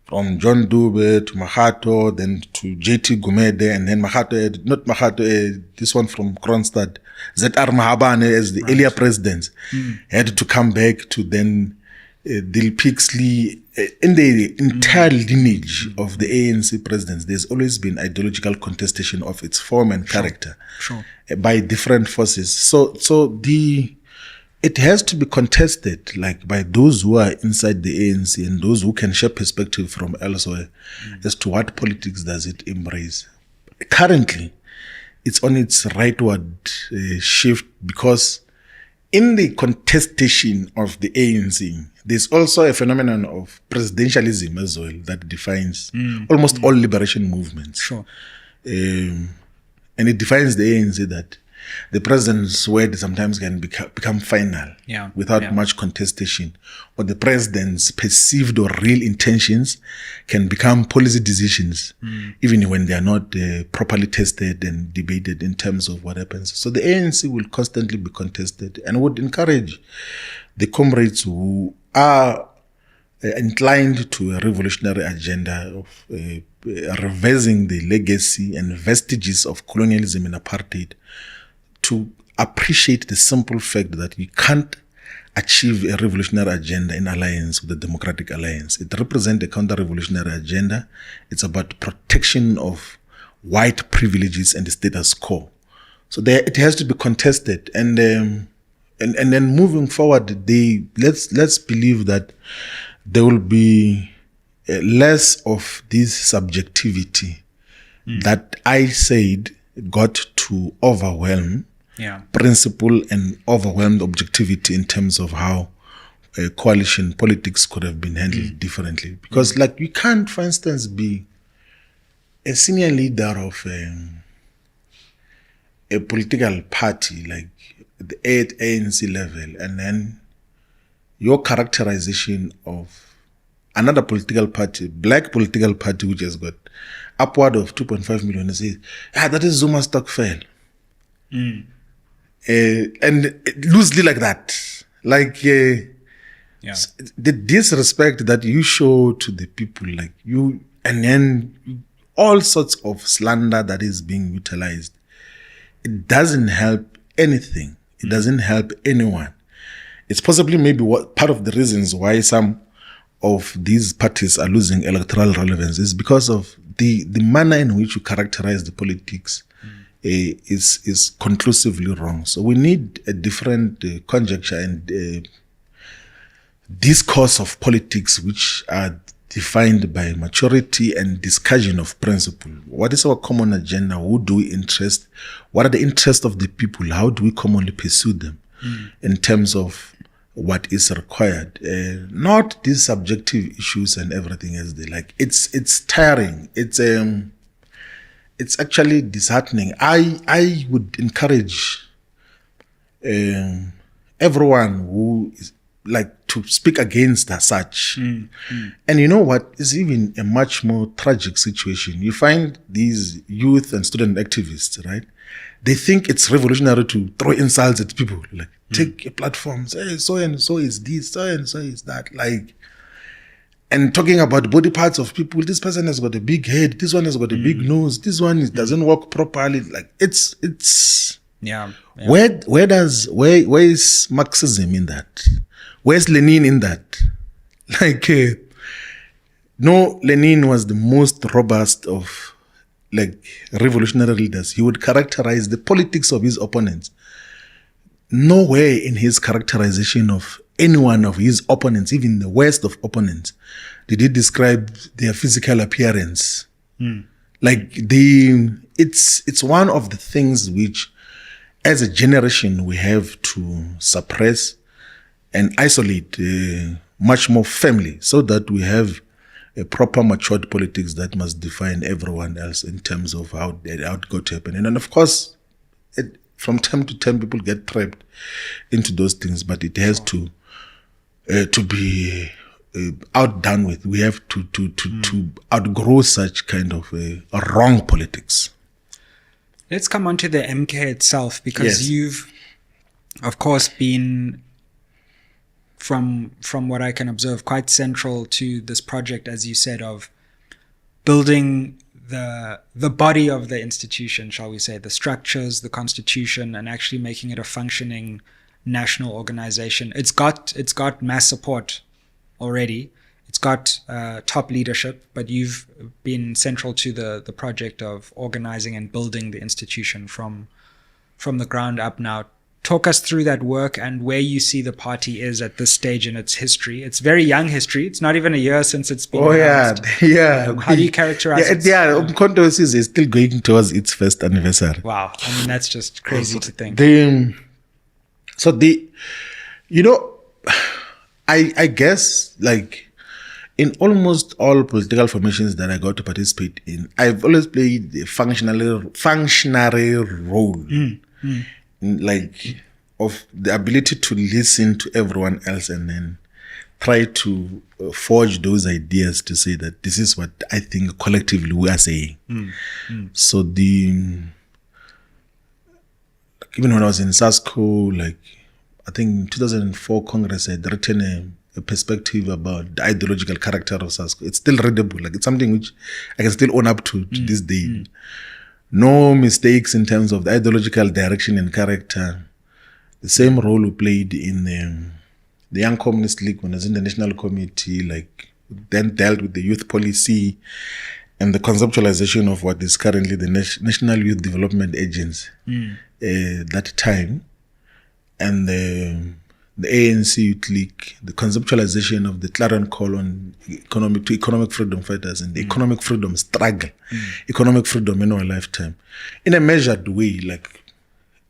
from John Dube to Mahato, then to JT Gumede, and then this one from Kronstadt, ZR Mahabane as the earlier presidents, had to come back to then Dil Pixley. In the entire lineage of the ANC presidents, there's always been ideological contestation of its form and character by different forces. So it has to be contested, by those who are inside the ANC and those who can share perspective from elsewhere as to what politics does it embrace. Currently, it's on its rightward shift, because in the contestation of the ANC, there's also a phenomenon of presidentialism as well that defines almost all liberation movements. And it defines the ANC that the president's word sometimes can become final without much contestation, or the president's perceived or real intentions can become policy decisions, even when they are not properly tested and debated in terms of what happens. So the ANC will constantly be contested, and would encourage the comrades who are inclined to a revolutionary agenda of reversing the legacy and vestiges of colonialism and apartheid to appreciate the simple fact that you can't achieve a revolutionary agenda in alliance with the Democratic Alliance. It represents a counter-revolutionary agenda. It's about protection of white privileges and the status quo. So it has to be contested, and then moving forward, let's believe that there will be less of this subjectivity that I said got to overwhelm principle and overwhelmed objectivity in terms of how coalition politics could have been handled differently. Because you can't, for instance, be a senior leader of a political party at the ANC level, and then your characterization of another political party, black political party, which has got upward of 2.5 million, and say, that is Zuma Stokvel. And loosely like that. The disrespect that you show to the people, and then all sorts of slander that is being utilized. It doesn't help anything. It doesn't help anyone. It's possibly maybe part of the reasons why some of these parties are losing electoral relevance is because of the manner in which you characterize the politics is conclusively wrong. So we need a different conjecture and discourse of politics which are defined by maturity and discussion of principle. What is our common agenda? Who do we interest? What are the interests of the people? How do we commonly pursue them in terms of what is required? Not these subjective issues and everything else. It's tiring. It's actually disheartening. I would encourage everyone who is to speak against as such. And you know what is even a much more tragic situation? You find these youth and student activists, right? They think it's revolutionary to throw insults at people. Take a platform, say so and so is this, so and so is that. And talking about body parts of people, this person has got a big head, this one has got a big nose, this one doesn't work properly. Where is Marxism in that? Where's Lenin in that? No, Lenin was the most robust of revolutionary leaders. He would characterize the politics of his opponents. nowhere in his characterization of any one of his opponents, even the worst of opponents, did he describe their physical appearance. Like it's one of the things which, as a generation, we have to suppress and isolate much more firmly, so that we have a proper matured politics that must define everyone else in terms of how it got to happen. And then, of course, from time to time, people get trapped into those things, but it has to be outdone with. We have to outgrow such kind of wrong politics. Let's come on to the MK itself, because you've, of course, been, from what I can observe, quite central to this project, as you said, of building the body of the institution, shall we say, the structures, the constitution, and actually making it a functioning national organization. It's got mass support already. It's got top leadership, but you've been central to the project of organizing and building the institution from the ground up now. Talk us through that work and where you see the party is at this stage in its history. It's very young history. It's not even a year since it's been announced. How do you characterize it? Umkhonto is still going towards its first anniversary. Wow. I mean, that's just crazy to think. I guess, like, in almost all political formations that I got to participate in, I've always played a functionary role. Like, of the ability to listen to everyone else and then try to forge those ideas to say that this is what I think collectively we are saying. So even when I was in SASCO, like, I think in 2004 Congress had written a perspective about the ideological character of SASCO. It's still readable. Like, it's something which I can still own up to this day. No mistakes in terms of the ideological direction and character. The same role we played in the Young Communist League when I was in the National Committee, like, then dealt with the youth policy and the conceptualization of what is currently the National Youth Development Agency that time. And the ANC Youth League, the conceptualization of the clarion call on economic freedom fighters and the economic freedom struggle, economic freedom in our lifetime, in a measured way, like,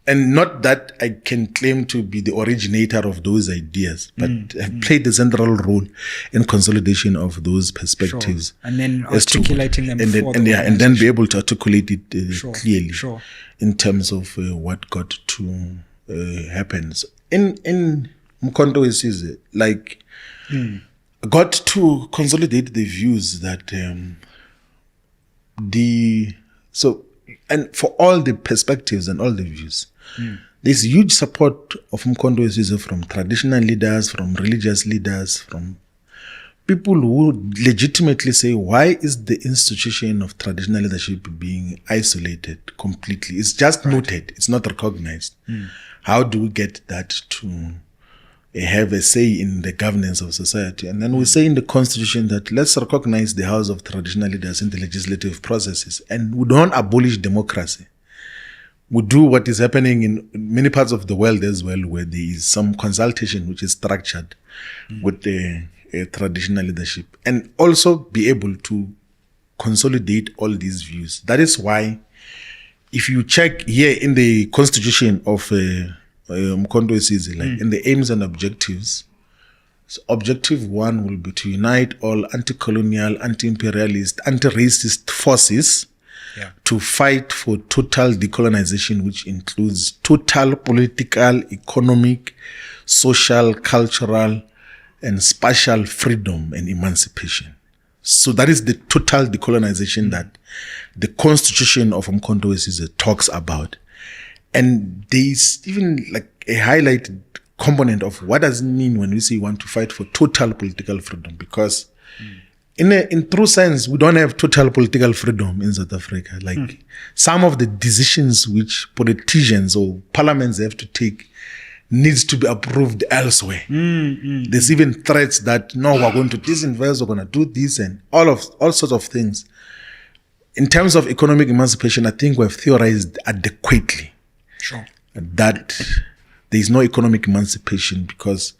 and not that I can claim to be the originator of those ideas, but I've played the central role in consolidation of those perspectives, and then articulating them, and then be able to articulate it clearly in terms of what got to happen. So in Umkhonto is like got to consolidate the views that and for all the perspectives and all the views, there's huge support of Umkhonto from traditional leaders, from religious leaders, from people who legitimately say, why is the institution of traditional leadership being isolated completely? It's just noted, it's not recognized. How do we get that to have a say in the governance of society? And then we say in the constitution that let's recognize the house of traditional leaders in the legislative processes, and we don't abolish democracy. We do what is happening in many parts of the world as well, where there is some consultation which is structured with the traditional leadership, and also be able to consolidate all these views. That is why, if you check here in the constitution of Umkhonto, like in the aims and objectives, so objective 1 will be to unite all anti-colonial, anti-imperialist, anti-racist forces to fight for total decolonization, which includes total political, economic, social, cultural, and spatial freedom and emancipation. So that is the total decolonization that the constitution of Umkhonto talks about. And there's even like a highlighted component of what does it mean when we say we want to fight for total political freedom, because in true sense, we don't have total political freedom in South Africa. Like some of the decisions which politicians or parliaments have to take needs to be approved elsewhere. There's even threats that, no, we're going to disinvest, we're going to do this, and all sorts of things. In terms of economic emancipation, I think we've theorized adequately that there is no economic emancipation because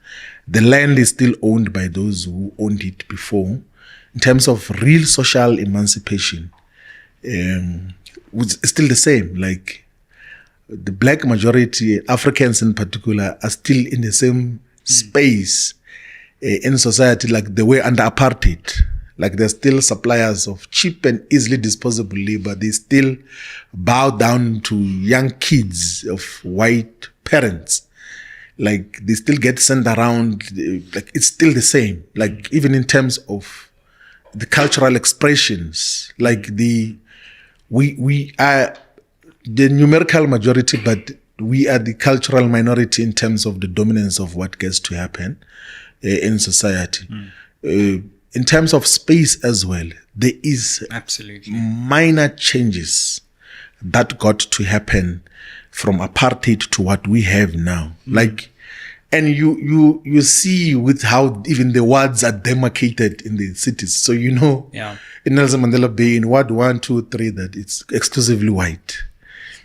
the land is still owned by those who owned it before. In terms of real social emancipation, it's still the same. Like the black majority, Africans in particular, are still in the same space in society, like they were under apartheid. Like they're still suppliers of cheap and easily disposable labor. They still bow down to young kids of white parents. Like they still get sent around. Like it's still the same. Like even in terms of the cultural expressions, like we are the numerical majority, but we are the cultural minority in terms of the dominance of what gets to happen in society. In terms of space as well, there is absolutely minor changes that got to happen from apartheid to what we have now. Like, and you see with how even the wards are demarcated in the cities. So in Nelson Mandela Bay, in Ward 1, 2, 3, that it's exclusively white.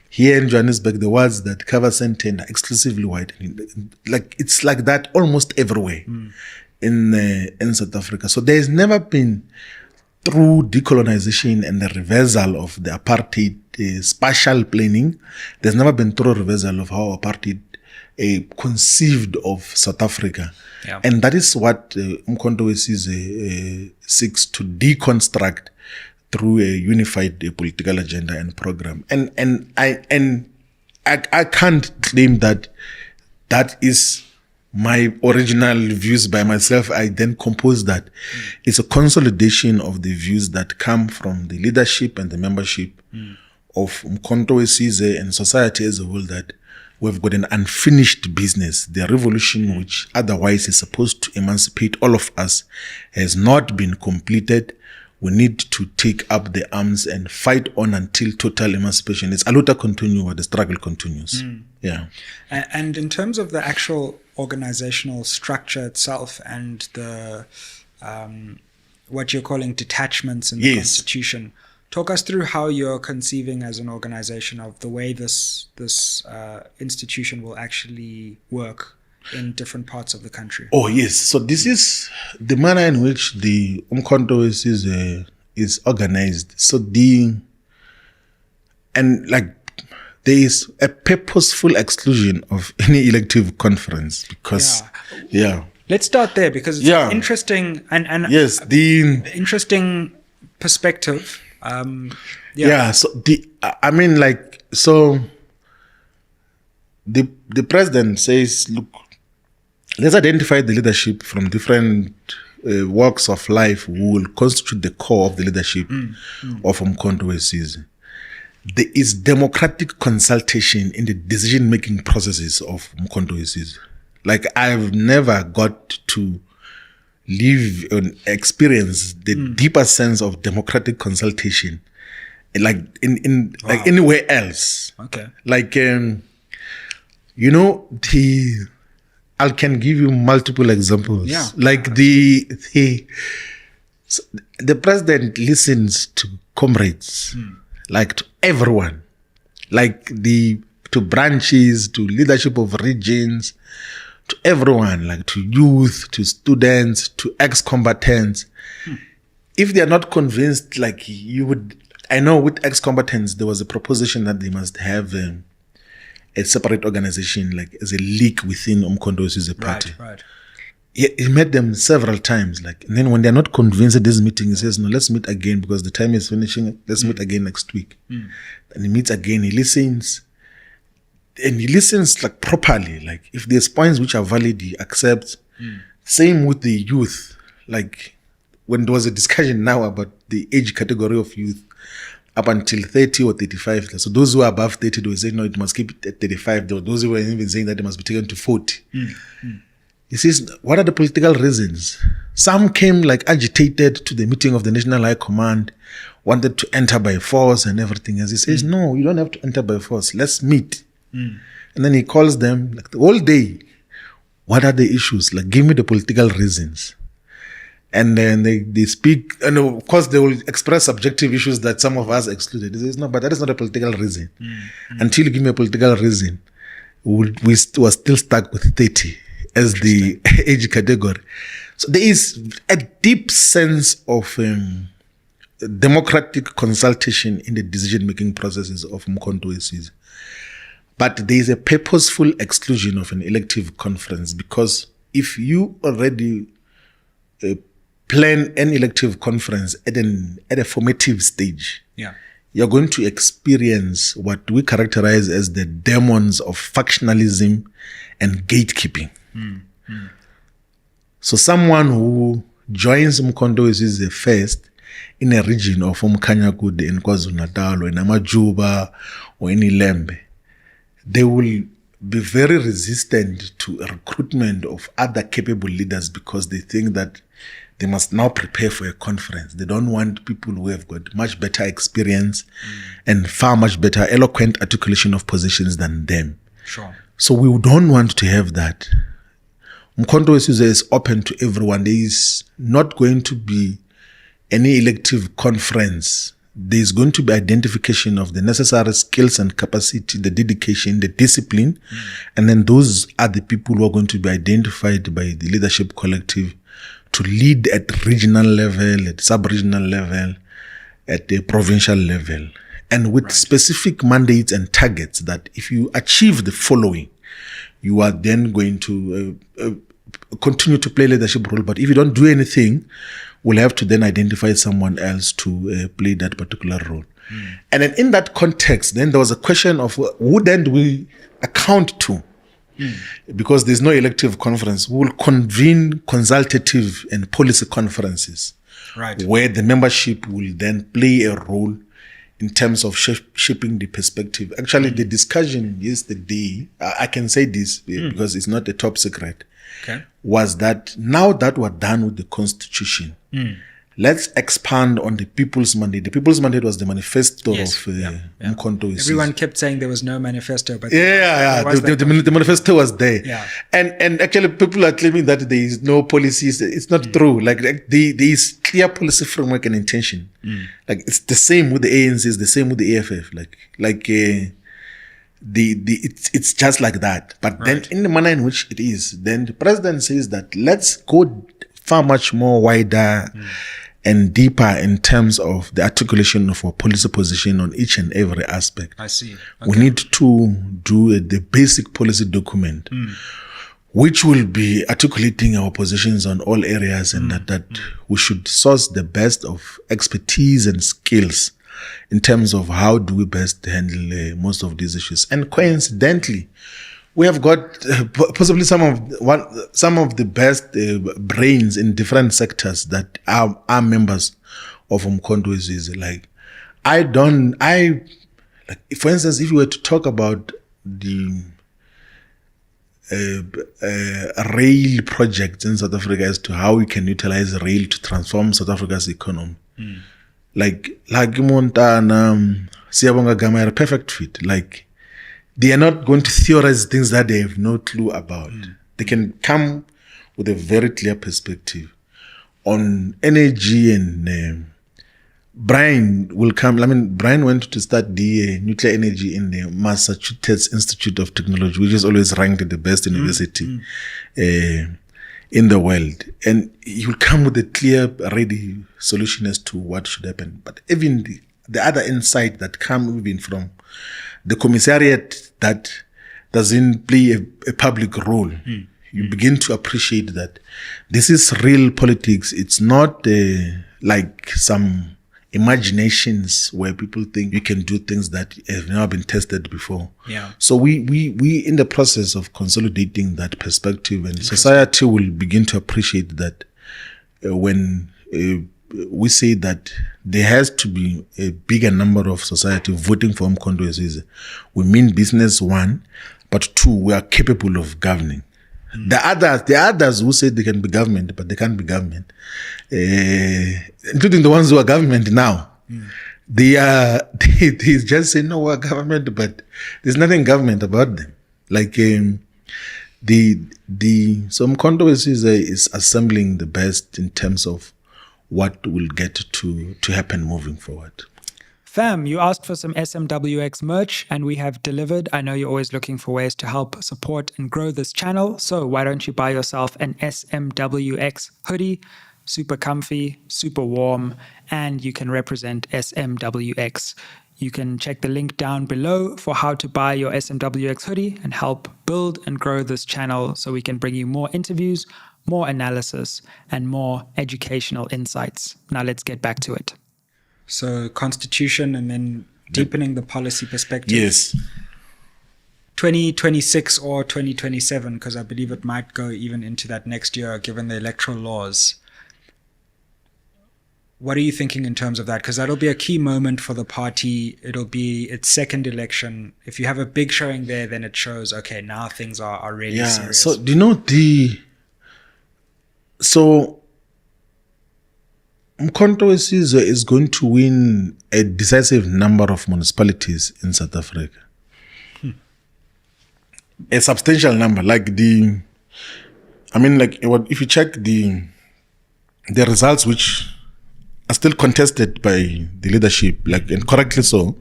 Here in Johannesburg, the wards that cover Sandton are exclusively white. Like it's like that almost everywhere in South Africa. So there's never been, through decolonization and the reversal of the apartheid spatial planning, there's never been through reversal of how apartheid conceived of South Africa. Yeah. And that is what Umkhonto we Sizwe seeks to deconstruct through a unified political agenda and program. And I can't claim that is my original views by myself. I then compose that. It's a consolidation of the views that come from the leadership and the membership of Umkhonto we Sizwe and society as a whole, that we've got an unfinished business. The revolution, which otherwise is supposed to emancipate all of us, has not been completed. We need to take up the arms and fight on until total emancipation. It's a luta continua, the struggle continues. Yeah. And in terms of the actual organizational structure itself and the what you're calling detachments in the Constitution, talk us through how you're conceiving as an organization of the way this institution will actually work in different parts of the country. Oh, yes. So this is the manner in which the Umkhonto is organized. So there is a purposeful exclusion of any elective conference because, Let's start there because it's interesting and yes, the interesting perspective. So the president says, look, let's identify the leadership from different walks of life who will constitute the core of the leadership of Umkhonto we Sizwe. There is democratic consultation in the decision-making processes of Umkhonto we Sizwe. Like, I've never got to live and experience the deeper sense of democratic consultation like like anywhere else. Okay. Like, I can give you multiple examples. Yeah. Like the president listens to comrades, like to everyone, like to branches, to leadership of regions, to everyone, like to youth, to students, to ex-combatants. If they are not convinced, like I know with ex-combatants, there was a proposition that they must have a separate organization, like as a league within Umkhonto we Sizwe party. Right. He met them several times, like, and then when they're not convinced at this meeting, he says, no, let's meet again because the time is finishing. Let's meet again next week. And he meets again, he listens. And he listens like properly. Like if there's points which are valid, he accepts. Same with the youth. Like when there was a discussion now about the age category of youth up until 30 or 35. So those who are above 30, they were saying, no, it must keep it at 35. There were those who were even saying that it must be taken to 40. He says, what are the political reasons? Some came like agitated to the meeting of the National High Command, wanted to enter by force and everything. As he says, no, you don't have to enter by force. Let's meet. And then he calls them like the whole day. What are the issues? Like, give me the political reasons. And then they speak, and of course they will express subjective issues that some of us excluded. He says, no, but that is not a political reason. Until you give me a political reason, we were still stuck with 30 as the age category. So there is a deep sense of democratic consultation in the decision-making processes of Umkhonto weSizwe. But there is a purposeful exclusion of an elective conference, because if you already plan an elective conference at a formative stage, you're going to experience what we characterize as the demons of factionalism and gatekeeping. So someone who joins Umkhonto weSizwe first in a region of Umkhanyakude in KwaZulu-Natal or in Amajuba or in Ilembe, they will be very resistant to a recruitment of other capable leaders, because they think that they must now prepare for a conference. They don't want people who have got much better experience and far much better eloquent articulation of positions than them. Sure. So we don't want to have that. Umkhonto weSizwe is open to everyone. There is not going to be any elective conference. There is going to be identification of the necessary skills and capacity, the dedication, the discipline, and then those are the people who are going to be identified by the leadership collective to lead at regional level, at sub-regional level, at the provincial level, and with specific mandates and targets that if you achieve the following, you are then going to continue to play leadership role. But if you don't do anything, we'll have to then identify someone else to play that particular role. And then in that context, then there was a question of who then do we account to? Because there's no elective conference. We will convene consultative and policy conferences, where the membership will then play a role in terms of shaping the perspective. Actually, the discussion yesterday, I can say this because it's not a top secret, was that now that we're done with the Constitution, let's expand on the People's Mandate. The People's Mandate was the manifesto of Umkhonto weSizwe. Everyone kept saying there was no manifesto, but the manifesto was there. And actually, people are claiming that there is no policies. It's not true. Like there is clear policy framework and intention. Like it's the same with the ANC, it's the same with the EFF. It's just like that. But then in the manner in which it is, then the president says that let's go far much more wider and deeper in terms of the articulation of our policy position on each and every aspect. I see. We need to do the basic policy document, which will be articulating our positions on all areas, and that we should source the best of expertise and skills in terms of how do we best handle most of these issues. And coincidentally, we have got possibly some of the best brains in different sectors that are members of Umkhonto weSizwe. For instance, if you were to talk about the rail projects in South Africa as to how we can utilize rail to transform South Africa's economy, like Montana, Siyabonga Gama are a perfect fit. They are not going to theorize things that they have no clue about. They can come with a very clear perspective on energy, and Brian will come. Brian went to study nuclear energy in the Massachusetts Institute of Technology, which is always ranked the best university in the world. And he will come with a clear, ready solution as to what should happen. But even the other insight that come even from the commissariat that doesn't play a public role, you begin to appreciate that this is real politics. It's not like some imaginations where people think you can do things that have never been tested before. So we in the process of consolidating that perspective, and society will begin to appreciate that when we say that there has to be a bigger number of society voting for Umkhonto weSizwe. We mean business, one, but two, we are capable of governing. The others who say they can be government, but they can't be government, including the ones who are government now. They just say, no, we're government, but there's nothing government about them. So Umkhonto weSizwe is assembling the best in terms of what will get to happen moving forward. Fam, you asked for some SMWX merch and we have delivered. I know you're always looking for ways to help support and grow this channel. So why don't you buy yourself an SMWX hoodie? Super comfy, super warm, and you can represent SMWX. You can check the link down below for how to buy your SMWX hoodie and help build and grow this channel so we can bring you more interviews, more analysis, and more educational insights. Now let's get back to it. So constitution and then deepening the policy perspective. Yes. 2026 or 2027, because I believe it might go even into that next year given the electoral laws. What are you thinking in terms of that? Because that'll be a key moment for the party. It'll be its second election. If you have a big showing there, then it shows, okay, now things are really serious. So do you know Mkhonto Wesizwe is going to win a decisive number of municipalities in South Africa. A substantial number. If you check the results which are still contested by the leadership, and correctly so.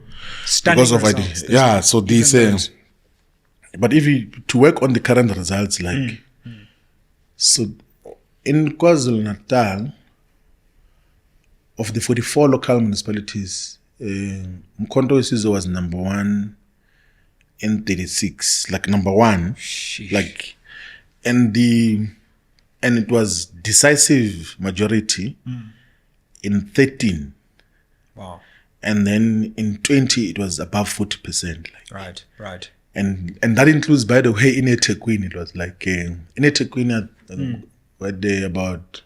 Stunning because of results. so they say, but if you to work on the current results, so in KwaZulu-Natal, of the 44 local municipalities, Mkhonto Wesizwe was number 1 in 36, number 1. Sheesh. And it was decisive majority in 13. Wow. And then in 20 it was above 40%. Right. And that includes, by the way, in eThekwini, it was in eThekwini were there about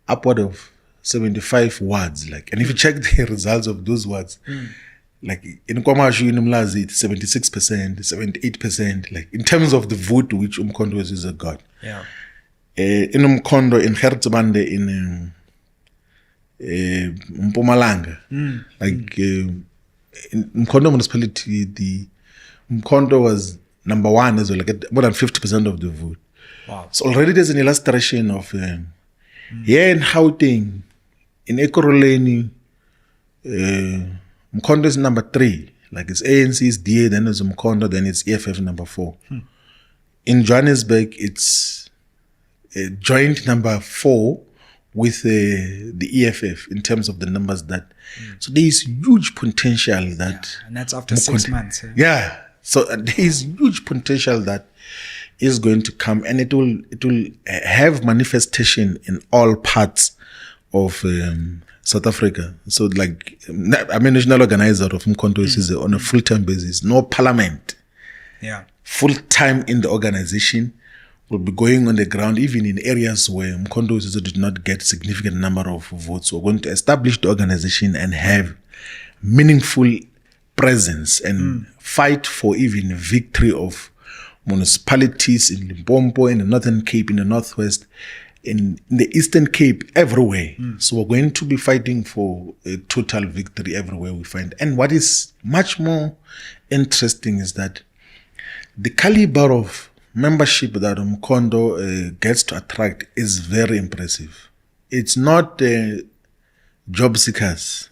upward of 75 wards, and if you check the results of those wards, in KwaMashu in Umlazi, it's 76%, 78%, in terms of the vote which Mkhonto Wesizwe got. Yeah. In Umkhondo, in Hertzbande, in Mpumalanga, in Umkhondo municipality, the Umkhondo was number 1 as well, more than 50% of the vote. Wow. So already there's an illustration of here in Gauteng, in Ekurhuleni, Mkhonto is number 3. It's ANC's DA, then it's Mkhonto, then it's EFF number 4. In Johannesburg, it's joint number 4 with the EFF in terms of the numbers that. So there is huge potential that. Yeah, and that's after 6 months. Yeah. So there is huge potential that is going to come, and it will have manifestation in all parts of South Africa. So I'm a national organizer of Mkhonto Wesizwe on a full-time basis. No parliament. Yeah. Full-time in the organization. Will be going on the ground, even in areas where Mkhonto Wesizwe did not get significant number of votes. We're going to establish the organization and have meaningful presence and fight for even victory of municipalities in Limpopo, in the Northern Cape, in the Northwest, in the Eastern Cape, everywhere. So we're going to be fighting for a total victory everywhere we find. And what is much more interesting is that the caliber of membership that Mkhonto gets to attract is very impressive. It's not job seekers.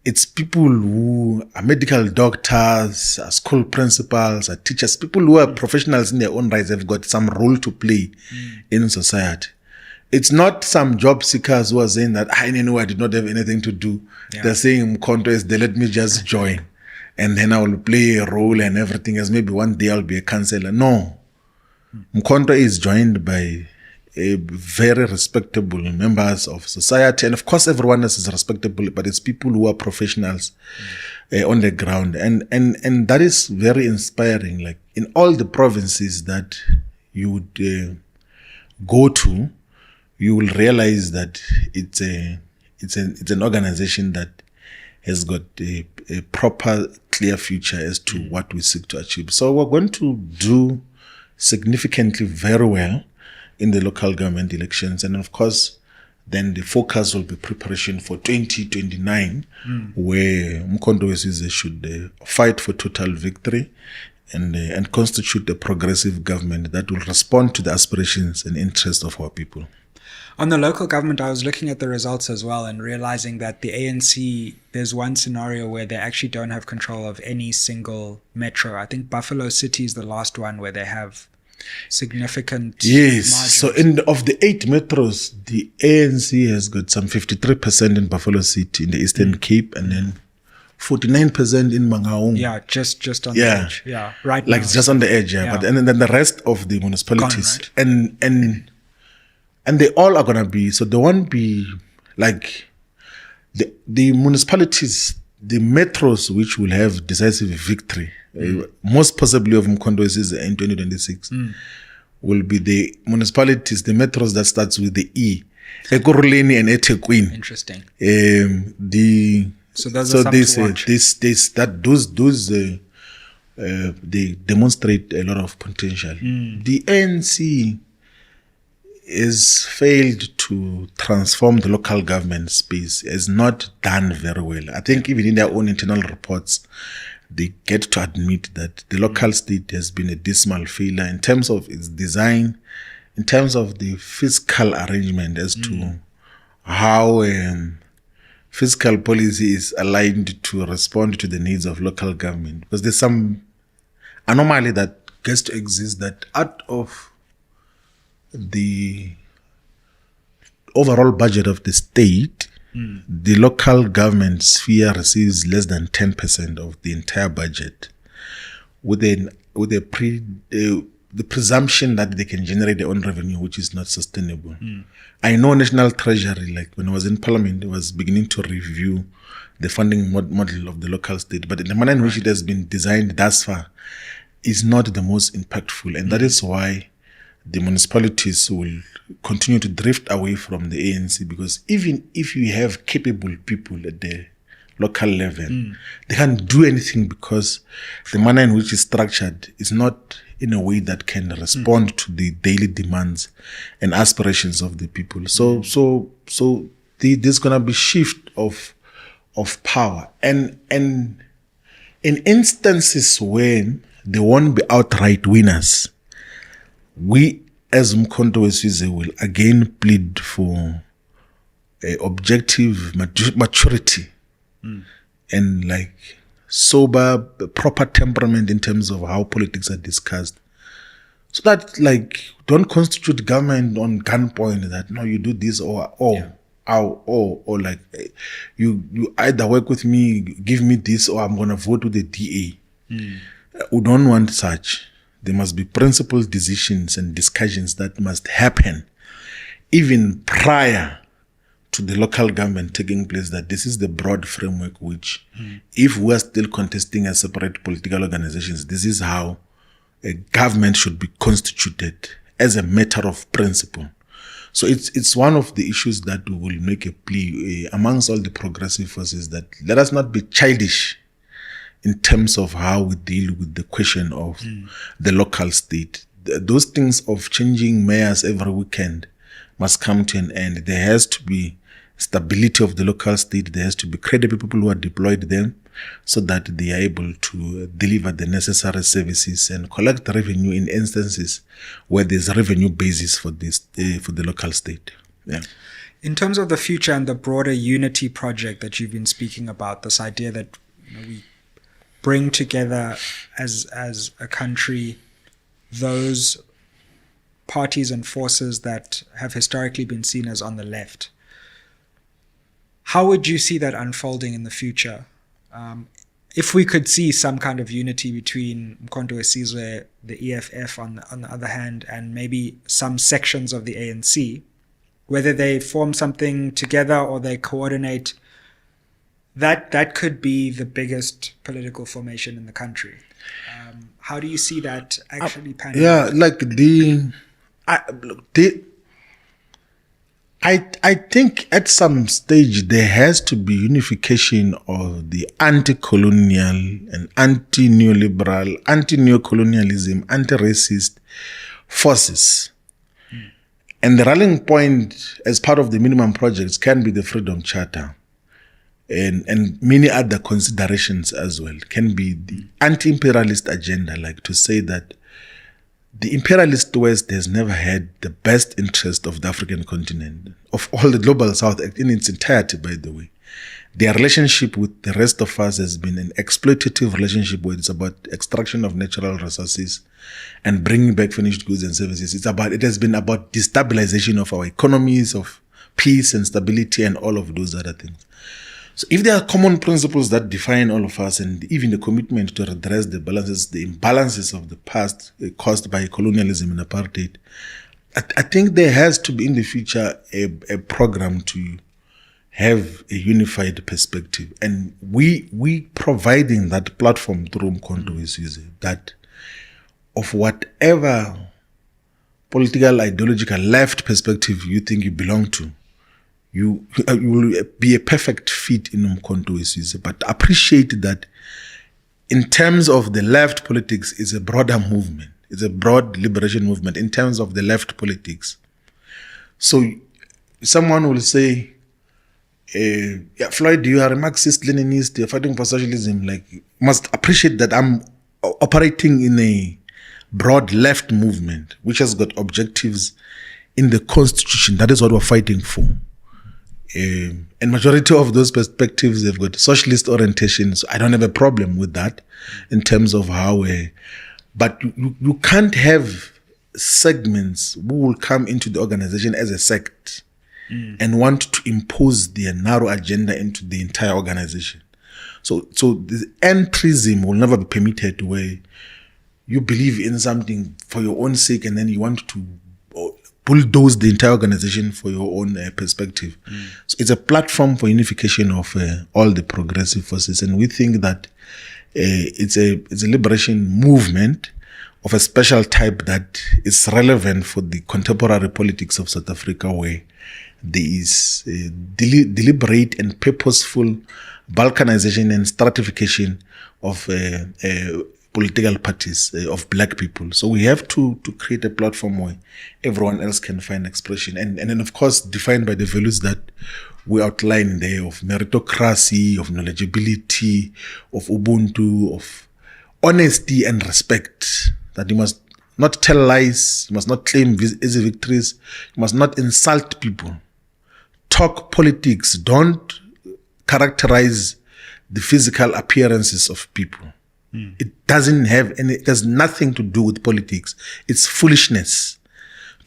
It's people who are medical doctors, are school principals, are teachers, people who are professionals in their own rights, have got some role to play in society. It's not some job seekers who are saying that I did not have anything to do. Yeah. They're saying Mkhonto is there, let me just join. And then I will play a role and everything else. Maybe one day I'll be a councillor. No. Mkhonto is joined by very respectable members of society, and of course everyone else is respectable, but it's people who are professionals on the ground, and that is very inspiring. In all the provinces that you would go to, you will realize that it's an organization that has got a proper, clear future as to what we seek to achieve. So we're going to do significantly very well in the local government elections, and of course then the focus will be preparation for 2029, where Mkhonto Wesizwe should fight for total victory and constitute a progressive government that will respond to the aspirations and interests of our people. On the local government, I was looking at the results as well and realizing that the ANC, there's one scenario where they actually don't have control of any single metro. I think Buffalo City is the last one where they have significant margins. So of the 8 metros, the ANC has got some 53% in Buffalo City in the Eastern Cape, and then 49% in Mangaung. Yeah, just on the edge. Yeah, right like now. just on the edge, yeah. But and then the rest of the municipalities, Gone, right? and they all are gonna be, so they won't be like the municipalities, the metros which will have decisive victory, most possibly of Mkhondo's in 2026, will be the municipalities, the metros that starts with the E, Ekurhuleni and eThekwini. Interesting. So they demonstrate a lot of potential. The ANC has failed to transform the local government space, has not done very well. I think even in their own internal reports, they get to admit that the local state has been a dismal failure in terms of its design, in terms of the fiscal arrangement as to how fiscal policy is aligned to respond to the needs of local government. Because there's some anomaly that gets to exist, that out of the overall budget of the state, the local government sphere receives less than 10% of the entire budget, with the presumption that they can generate their own revenue, which is not sustainable. I know National Treasury, like when I was in Parliament, it was beginning to review the funding model of the local state, but the manner in which it has been designed thus far is not the most impactful, and that is why the municipalities will continue to drift away from the ANC, because even if you have capable people at the local level, they can't do anything because the manner in which it's structured is not in a way that can respond to the daily demands and aspirations of the people. So there's gonna be shift of power, and in instances when they won't be outright winners, we as Mkhonto will again plead for objective maturity and like sober, proper temperament in terms of how politics are discussed, so that like don't constitute government on gunpoint, that no, you do this or like you either work with me, give me this, or I'm gonna vote with the DA. We don't want such. There must be principled decisions and discussions that must happen even prior to the local government taking place, that this is the broad framework which, if we are still contesting as separate political organizations, this is how a government should be constituted as a matter of principle. So it's one of the issues that we will make a plea amongst all the progressive forces, that let us not be childish in terms of how we deal with the question of the local state. Those things of changing mayors every weekend must come to an end. There has to be stability of the local state. There has to be credible people who are deployed there, so that they are able to deliver the necessary services and collect revenue in instances where there's a revenue basis for this for the local state. Yeah. In terms of the future and the broader unity project that you've been speaking about, this idea that we bring together as a country those parties and forces that have historically been seen as on the left. How would you see that unfolding in the future? If we could see some kind of unity between Mkhonto weSizwe, the EFF on the other hand, and maybe some sections of the ANC, whether they form something together or they coordinate, that could be the biggest political formation in the country. How do you see that actually panning out? Yeah, like I think at some stage there has to be unification of the anti-colonial and anti-neoliberal, anti-neocolonialism, anti-racist forces. And the rallying point as part of the minimum projects can be the Freedom Charter. And many other considerations as well, can be the anti-imperialist agenda, like to say that the imperialist West has never had the best interest of the African continent, of all the global South in its entirety, by the way. Their relationship with the rest of us has been an exploitative relationship where it's about extraction of natural resources and bringing back finished goods and services. It has been about destabilization of our economies, of peace and stability and all of those other things. So if there are common principles that define all of us, and even the commitment to redress the imbalances of the past caused by colonialism and apartheid, I think there has to be in the future a program to have a unified perspective. And we providing that platform through Umkhonto weSizwe, that of whatever political, ideological, left perspective you think you belong to, you will be a perfect fit in Umkhonto weSizwe. But appreciate that in terms of the left politics, it's a broader movement. It's a broad liberation movement in terms of the left politics. So someone will say, Floyd, you are a Marxist, Leninist, you're fighting for socialism. Like, you must appreciate that I'm operating in a broad left movement, which has got objectives in the constitution. That is what we're fighting for. And majority of those perspectives, they've got socialist orientations. I don't have a problem with that in terms of how but you can't have segments who will come into the organization as a sect and want to impose their narrow agenda into the entire organization. So the entrism will never be permitted, where you believe in something for your own sake and then you want to bulldoze the entire organization for your own perspective. So it's a platform for unification of all the progressive forces, and we think that it's a liberation movement of a special type that is relevant for the contemporary politics of South Africa, where there is deliberate and purposeful balkanization and stratification of political parties of black people. So we have to create a platform where everyone else can find expression. And then, of course, defined by the values that we outline there of meritocracy, of knowledgeability, of Ubuntu, of honesty and respect. That you must not tell lies, you must not claim easy victories, you must not insult people. Talk politics, don't characterize the physical appearances of people. It doesn't have it has nothing to do with politics. It's foolishness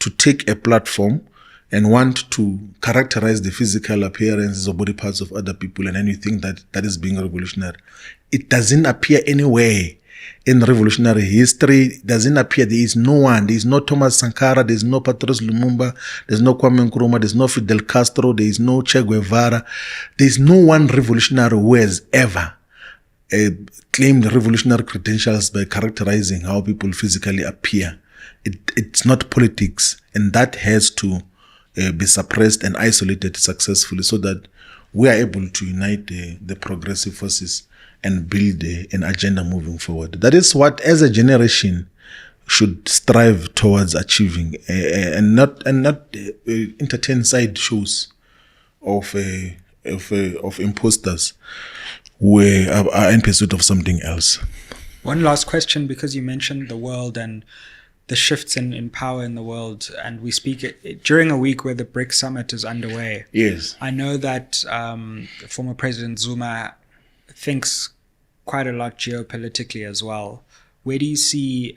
to take a platform and want to characterize the physical appearances or body parts of other people, and then you think that is being revolutionary. It doesn't appear anywhere in revolutionary history. It doesn't appear. There is no one. There is no Thomas Sankara. There is no Patrice Lumumba. There is no Kwame Nkrumah. There is no Fidel Castro. There is no Che Guevara. There is no one revolutionary who has ever claimed revolutionary credentials by characterizing how people physically appear. It's not politics, and that has to be suppressed and isolated successfully, so that we are able to unite the progressive forces and build an agenda moving forward. That is what, as a generation, should strive towards achieving, and not entertain side shows of imposters who are in pursuit of something else. One last question, because you mentioned the world and the shifts in power in the world, and we speak during a week where the BRICS summit is underway. Yes. I know that former President Zuma thinks quite a lot geopolitically as well. Where do you see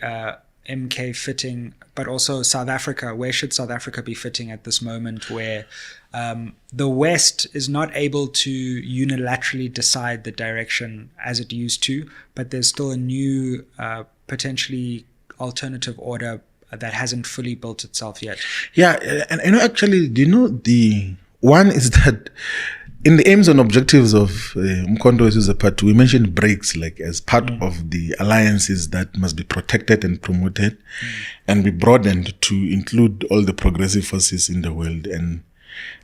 MK fitting, but also South Africa? Where should South Africa be fitting at this moment, where the West is not able to unilaterally decide the direction as it used to, but there's still a new potentially alternative order that hasn't fully built itself yet? Yeah, and actually, the one is that in the aims and objectives of Umkhonto weSizwe Part 2, we mentioned BRICS like as part of the alliances that must be protected and promoted, and be broadened to include all the progressive forces in the world. And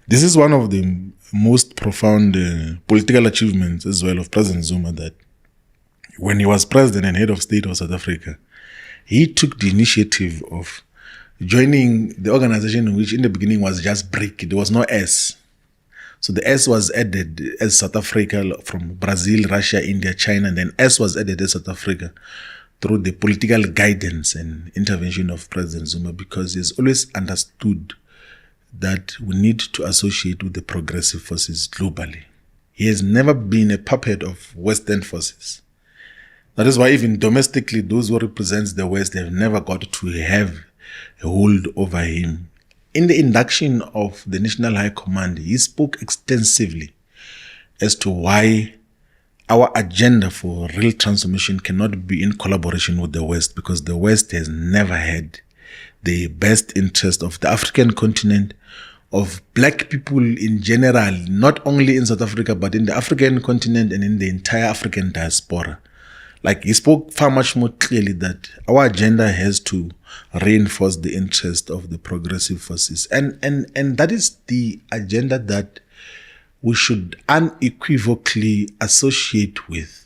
this is one of the most profound political achievements as well of President Zuma, that when he was president and head of state of South Africa, he took the initiative of joining the organization, which in the beginning was just BRIC. There was no S. So the S was added as South Africa from Brazil, Russia, India, China, and then S was added as South Africa through the political guidance and intervention of President Zuma, because he's always understood that we need to associate with the progressive forces globally. He has never been a puppet of Western forces. That is why even domestically, those who represent the West have never got to have a hold over him. In the induction of the National High Command, he spoke extensively as to why our agenda for real transformation cannot be in collaboration with the West, because the West has never had the best interest of the African continent, of black people in general, not only in South Africa, but in the African continent and in the entire African diaspora. Like, he spoke far much more clearly that our agenda has to reinforce the interest of the progressive forces. And that is the agenda that we should unequivocally associate with.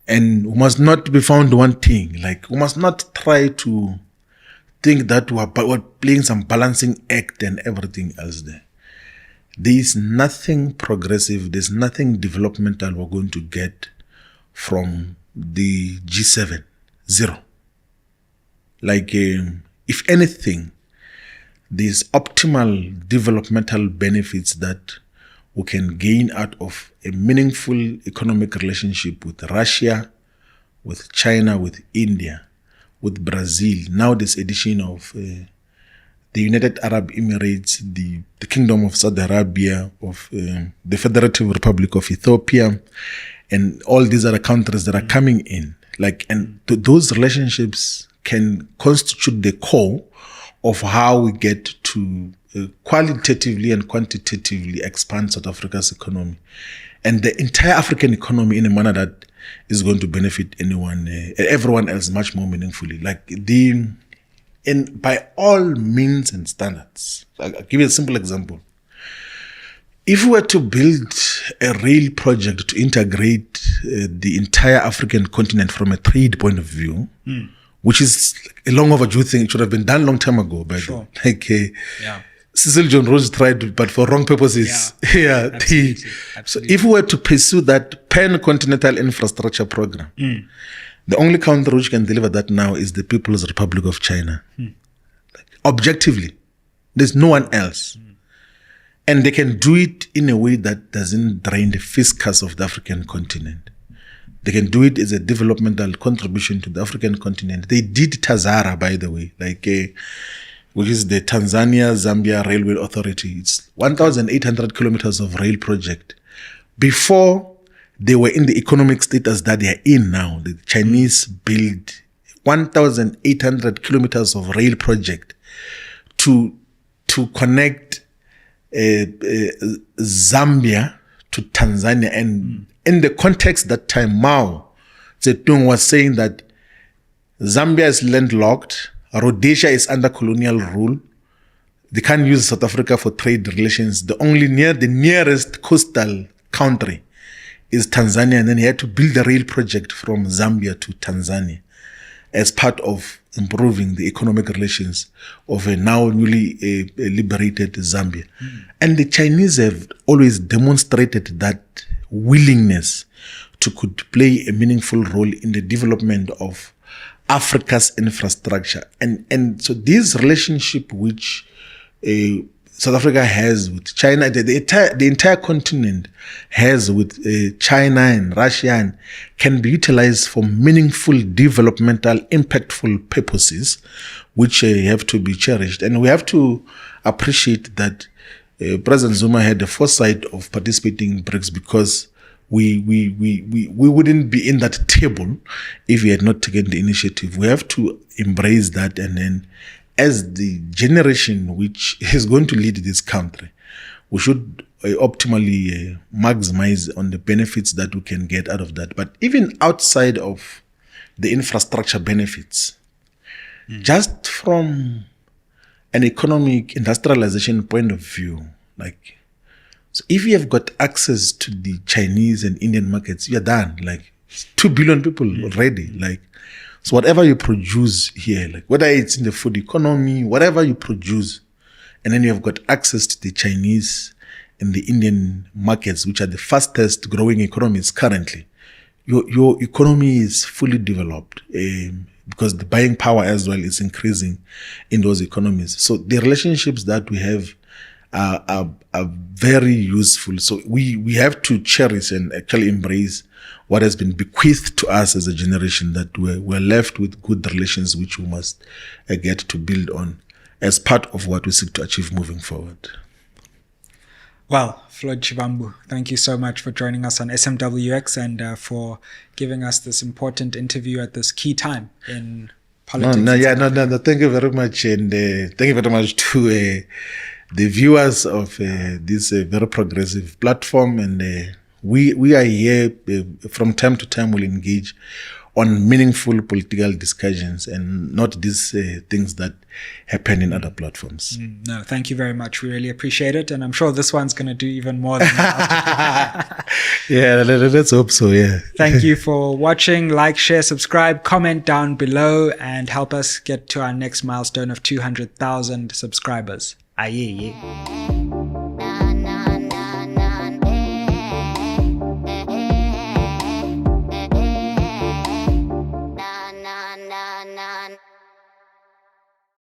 And we must not be found wanting. Like, we must not try to think that we're playing some balancing act and everything else there. There is nothing progressive, there's nothing developmental we're going to get from the G7. Zero. Like, if anything, these optimal developmental benefits that we can gain out of a meaningful economic relationship with Russia, with China, with India, with Brazil, now this edition of the United Arab Emirates, the Kingdom of Saudi Arabia, of the Federative Republic of Ethiopia, and all these other countries that are coming in. Like, and those relationships can constitute the core of how we get to qualitatively and quantitatively expand South Africa's economy and the entire African economy in a manner that is going to benefit everyone else much more meaningfully. Like, by all means and standards. I'll give you a simple example. If we were to build a rail project to integrate the entire African continent from a trade point of view, which is a long overdue thing, it should have been done a long time ago. But sure. Cecil John Rhodes tried, but for wrong purposes. Absolutely. So if we were to pursue that pan-continental infrastructure program, the only country which can deliver that now is the People's Republic of China. Like, objectively, there's no one else. And they can do it in a way that doesn't drain the fiscus of the African continent. They can do it as a developmental contribution to the African continent. They did Tazara, by the way, which is the Tanzania-Zambia Railway Authority. It's 1,800 kilometers of rail project. Before they were in the economic status that they are in now, the Chinese built 1,800 kilometers of rail project to connect Zambia to Tanzania. And in the context that time, Mao Zedong was saying that Zambia is landlocked, Rhodesia is under colonial rule, they can't use South Africa for trade relations. The nearest coastal country is Tanzania, and then he had to build a rail project from Zambia to Tanzania as part of improving the economic relations of a now newly liberated Zambia. And the Chinese have always demonstrated that willingness to could play a meaningful role in the development of Africa's infrastructure. And so this relationship which South Africa has with China, the entire continent has with China and Russia, and can be utilized for meaningful, developmental, impactful purposes, which have to be cherished. And we have to appreciate that President Zuma had the foresight of participating in BRICS, because we wouldn't be in that table if he had not taken the initiative. We have to embrace that, and then, as the generation which is going to lead this country, we should optimally maximize on the benefits that we can get out of that. But even outside of the infrastructure benefits, just from an economic industrialization point of view, like, so if you have got access to the Chinese and Indian markets, you're done. Like, 2 billion people already. Like, so whatever you produce here, like whether it's in the food economy, whatever you produce, and then you have got access to the Chinese and the Indian markets, which are the fastest growing economies currently, your economy is fully developed, because the buying power as well is increasing in those economies. So the relationships that we have are very useful. So we have to cherish and actually embrace what has been bequeathed to us as a generation, that we're left with good relations which we must get to build on as part of what we seek to achieve moving forward. Well, Floyd Shivambu, thank you so much for joining us on SMWX and for giving us this important interview at this key time in politics. No, thank you very much. And thank you very much to the viewers of this very progressive platform. And we are here from time to time. We'll engage on meaningful political discussions and not these things that happen in other platforms. No, thank you very much. We really appreciate it. And I'm sure this one's going to do even more than that. Yeah, let's hope so, yeah. Thank you for watching. Like, share, subscribe, comment down below, and help us get to our next milestone of 200,000 subscribers. Aye.